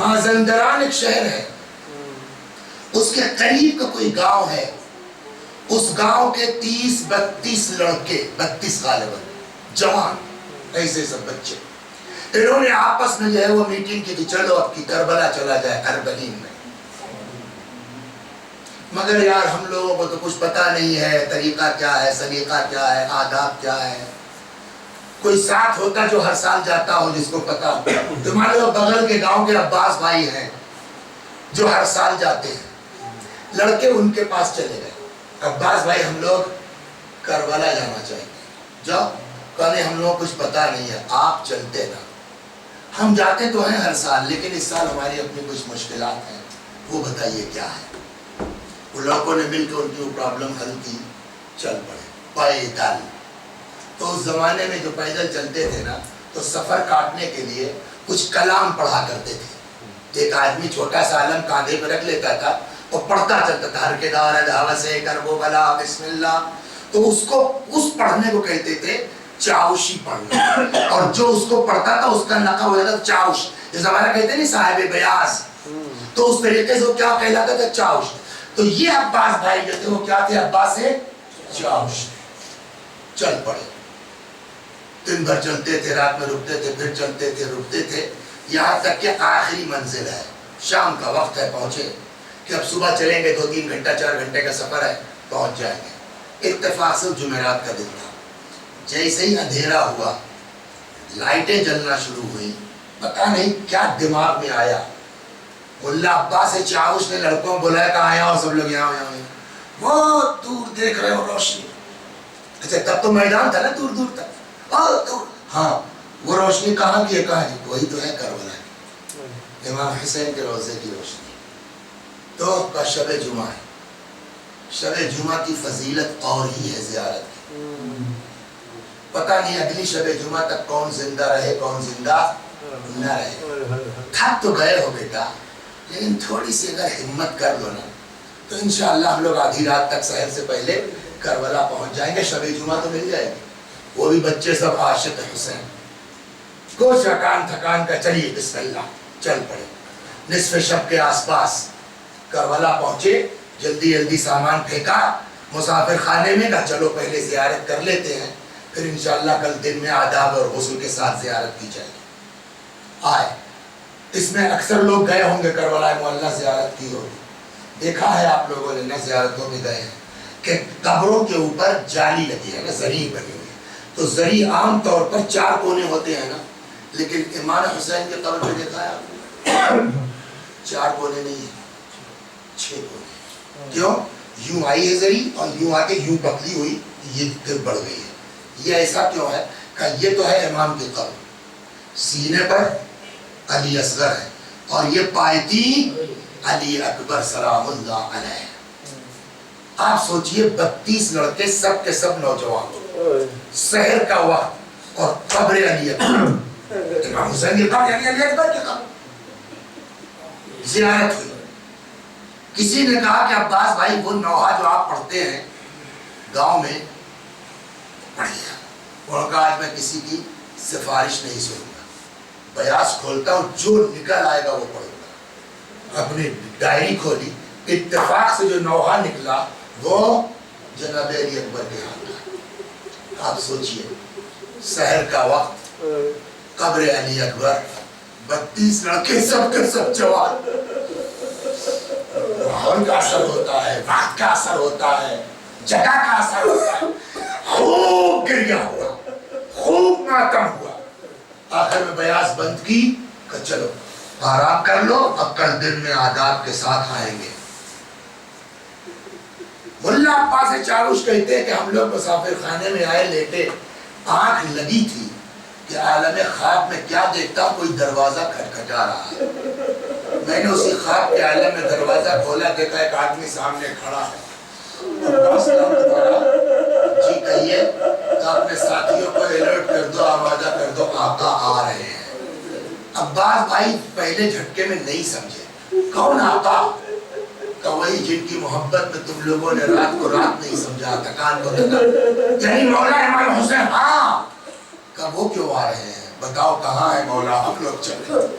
مازندران ایک شہر ہے، اس کے قریب کا کوئی گاؤں ہے، اس گاؤں کے 30-32 لڑکے، 32 غالباً جوان، ایسے سب بچے، انہوں نے آپس میں جو ہے وہ میٹنگ کی کہ چلو اب کی کربلا چلا جائے، اربلین میں۔ مگر یار ہم لوگوں کو تو کچھ پتا نہیں ہے طریقہ کیا ہے، سلیقہ کیا ہے، آداب کیا ہے۔ کوئی ساتھ ہوتا جو ہر سال جاتا ہو، جس کو پتا ہو۔ تمہارے بغل کے گاؤں کے عباس بھائی ہیں جو ہر سال جاتے ہیں، لڑکے ان کے پاس چلے گئے، عباس بھائی ہم لوگ کربلا جانا چاہیں گے، جاؤ۔ کہنے ہم لوگوں کو کچھ پتا نہیں ہے، آپ چلتے نا۔ ہم جاتے تو ہیں ہر سال، لیکن اس سال ہماری اپنی کچھ مشکلات ہیں، وہ بتائیے کیا ہے۔ وہ لوگوں نے مل کے ان کی وہ پرابلم حل کی، چل پڑے پیدل۔ تو اس زمانے میں جو پیدل چلتے تھے نا، تو سفر کاٹنے کے لیے کچھ کلام پڑھا کرتے تھے۔ ایک آدمی چھوٹا سا علم کاندھے پہ رکھ لیتا تھا اور پڑھتا چلتا تھا، ہر کے دار دھاوسے کربو بلا بسم اللہ۔ تو اس کو اس پڑھنے کو کہتے تھے چاوشی پڑھنا، اور جو اس کو پڑھتا تھا اس کا لقب ہو جاتا تھا چاوش۔ جیسے ہمارا کہتے ہیں نا صاحب بیاض، تو اس طریقے سے وہ کیا کہلاتا تھا؟ چاوش۔ تو یہ عباس بھائی جو تھے وہ کیا تھے؟ عباس چاوش۔ چل پڑے، دن بھر چلتے تھے، رات میں رکتے تھے، پھر چلتے تھے، رکتے تھے، یہاں تک کہ آخری منزل ہے، شام کا وقت ہے، پہنچے کہ اب صبح چلیں گے، 2-3 گھنٹہ 4 گھنٹے کا سفر ہے، پہنچ جائیں گے۔ اتفاق سے جمعرات کا دن تھا۔ جیسے ہی اندھیرا ہوا، لائٹیں جلنا شروع ہوئی، پتہ نہیں کیا دماغ میں آیا، ملا عباس چاوش نے لڑکوں کو بلایا، کہاں آیا ہو سب لوگ؟ یہاں وہ دور دیکھ رہے ہو روشنی۔ اچھا تب تو میدان تھا نا دور دور تک، ہاں وہ روشنی کہاں کی ہے؟ کہاں کی؟ وہی تو ہے کربلا کی، امام حسین کے روضے کی روشنی۔ تو کا شب جمعہ ہے، شب جمعہ کی فضیلت اور ہی ہے زیارت کی۔ پتہ نہیں اگلی شب جمعہ تک کون زندہ رہے، کون زندہ نہ رہے۔ تھک تو گئے ہو بیٹا، لیکن تھوڑی سی اگر ہمت کر لو نا تو انشاءاللہ ہم لوگ آدھی رات تک سحر سے پہلے کربلا پہنچ جائیں گے، شب جمعہ تو مل جائے گی۔ وہ بھی بچے سب عاشق حسین، کچھ تھکان کا چلیے بسم اللہ، چل پڑے۔ نصف شب کے آس پاس کربلا پہنچے، جلدی جلدی سامان پھینکا مسافر خانے میں، کہا چلو پہلے زیارت کر لیتے ہیں، پھر انشاءاللہ کل دن میں آداب اور غسل کے ساتھ زیارت کی جائے گی۔ آئے، اس میں اکثر لوگ گئے ہوں گے، کربلا معلیٰ زیارت کی ہوگی، دیکھا ہے آپ لوگوں نے نا، زیارتوں میں گئے ہیں کہ قبروں کے اوپر جالی لگی ہے نا، زری بنی ہوئی ہے۔ تو زری عام طور پر 4 کونے ہوتے ہیں نا، لیکن امام حسین کے قبر میں دیکھا ہے آپ نے 4 کونے نہیں ہیں، 6 کونے۔ کیوں؟ یوں آئی ہے زری اور یوں آ کے یوں پتلی ہوئی، یہ پھر بڑھ گئی ہے۔ یہ ایسا کیوں ہے؟ کہ یہ تو ہے امام کی قبر، سینے پر علی اصغر ہے، اور یہ پایتی علی اکبر سلام اللہ علیہ۔ آپ سوچئے 32 لڑکے، سب کے سب نوجوان، سحر کا وقت، اور قبر علی اکبر، امام حسین کی قبر، علی اکبر کی قبر، زیارت ہوئی۔ کسی نے کہا کہ عباس بھائی وہ نوحہ جو آپ پڑھتے ہیں گاؤں میں، پڑھیے۔ اور کہا آج میں کسی کی سفارش نہیں سنوں گا، بیاس کھولتا ہوں، جو نکل آئے گا وہ پڑھوں گا۔ اپنی ڈائری کھولی، اتفاق سے جو نوحہ نکلا وہ جناب علی اکبر کے ہاتھ کا۔ آپ سوچئے سحر کا وقت، قبر علی اکبر، 32 لڑکے، سب کے سب جوان۔ ماحول کا اثر ہوتا ہے، وقت کا اثر ہوتا ہے، جگہ کا اثر ہوتا ہے۔ خوب گریہ ہوا، خوب ماتم ہوا۔ آخر میں بیاس بند کی کہ چلو آرام کر لو، اب کل دن میں آداب کے ساتھ آئیں گے۔ ملا عباس چاوش کہتے ہیں کہ ہم لوگ مسافر خانے میں آئے، لیٹے، آنکھ لگی تھی کہ عالم خواب میں کیا دیکھتا، کوئی دروازہ کھٹکھٹا رہا ہے۔ میں نے اسی خواب کے عالم میں دروازہ کھولا، دیکھا ایک آدمی سامنے کھڑا ہے۔ عباس کا دوبارہ جی کہیے تو اپنے ساتھیوں کو الرٹ کر دو، آمادہ کر دو، آقا آ رہے ہیں۔ عباس بھائی پہلے جھٹکے میں نہیں سمجھے، کون آقا؟ کہ وہی جن کی محبت میں تم لوگوں نے رات کو رات نہیں سمجھا، تکان کو تکان، یعنی مولا امام حسین۔ ہاں، کہ وہ کیوں آ رہے ہیں؟ بتاؤ کہاں ہے مولا، ہم لوگ چلیں۔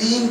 3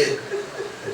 1,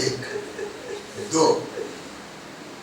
1, 2,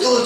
2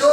2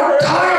18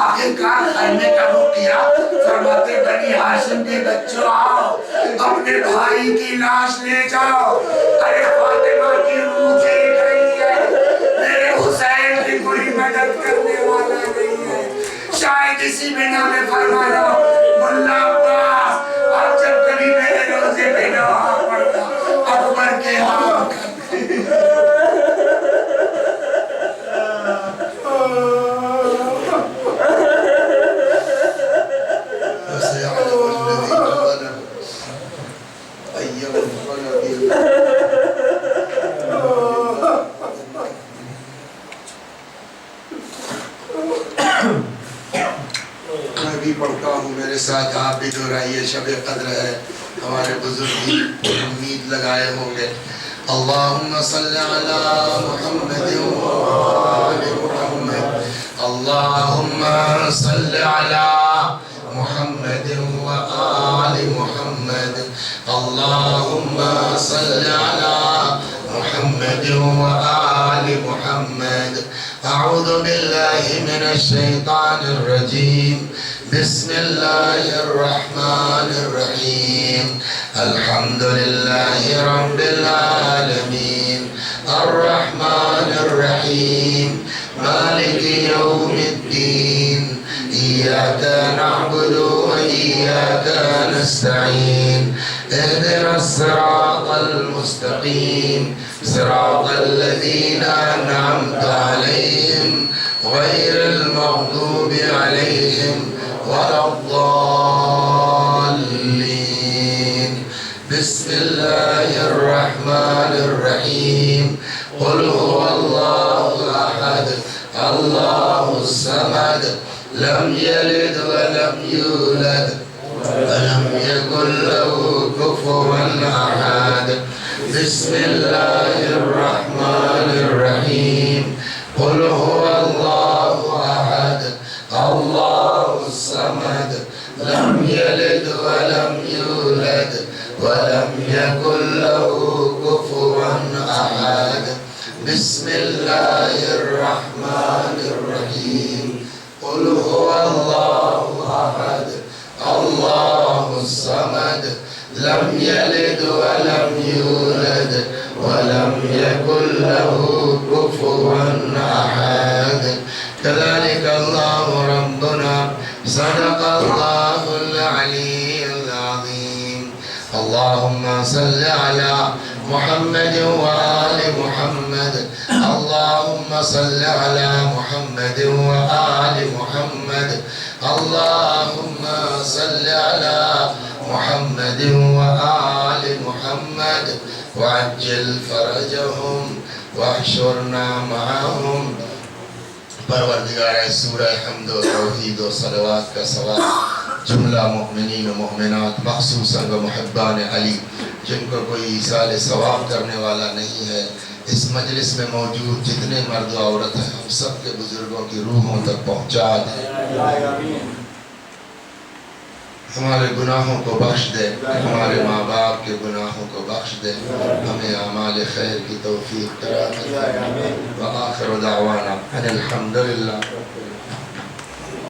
آخرکار خیمے کا رخ کیا، فرماتے بنی ہاشم کے بچوں آؤ، اپنے بھائی کی لاش لے جاؤ، ارے فاطمہ کی روح دیکھ رہی ہے، میرے حسین کی کوئی مدد کرنے والا نہیں ہے۔ شاید اسی بنا میں فرمایا ملا عباس اب جب کبھی میرے روزے پہ نوحہ پڑھتا اکبر کے ہاتھ میں بھی پڑھتا ہوں، میرے ساتھ آپ بھی دہرائیے، شب قدر ہے، ہمارے بزرگ بھی امید لگائے ہوں گے۔ اللہم صلی علی محمد وآل محمد، اللہم صلی علی محمد وآل محمد، اللہم صلی علی محمد وآل محمد۔ اعوذ باللہ من الشیطان الرجیم، بسم اللہ الرحمن الرحیم، الحمد للہ رب العالمین، الرحمن الرحیم، مالک یوم الدین، ایاک نعبد و ایاک نستعین، اهدنا الصراط المستقیم، صراط الذین انعمت علیہم غیر المغضوب علیہم ولا الضالین۔ بسم اللہ الرحمن الرحیم، قل هو اللہ احد اللہ الصمد، لم یلد ولم یولد ولم یکن له کفوا احد۔ بسم اللہ الرحمن الرحیم، قل هو اللہ احد اللہ الصمد، لم یلد ولم یولد ولم یکن له کفوا احد۔ بسم اللہ الرحمن الرحیم، قل هو اللہ احد اللہ الصمد، لم یلد ولم یولد ولم یکن له کفوا احد۔ كذلك الله ربنا صدق الله العلي العظيم۔ اللهم صل على محمد وآل محمد، اللهم صل على محمد وآل محمد، اللهم صل على محمد وآل محمد، وعجل فرجهم واحشرنا معهم۔ پروردگار سورہ حمد و توحید و صلوات کا ثواب جملہ مؤمنین و مؤمنات مخصوصاً و محبان علی جن کو کوئی ایصال ثواب کرنے والا نہیں ہے، اس مجلس میں موجود جتنے مرد و عورت ہیں ہم سب کے بزرگوں کی روحوں تک پہنچا دے، ہمارے گناہوں کو بخش دے، ہمارے ماں باپ کے گناہوں کو بخش دے، ہمیں اعمال خیر کی توفیق کرا دے۔ وآخر دعوانا ان الحمدللہ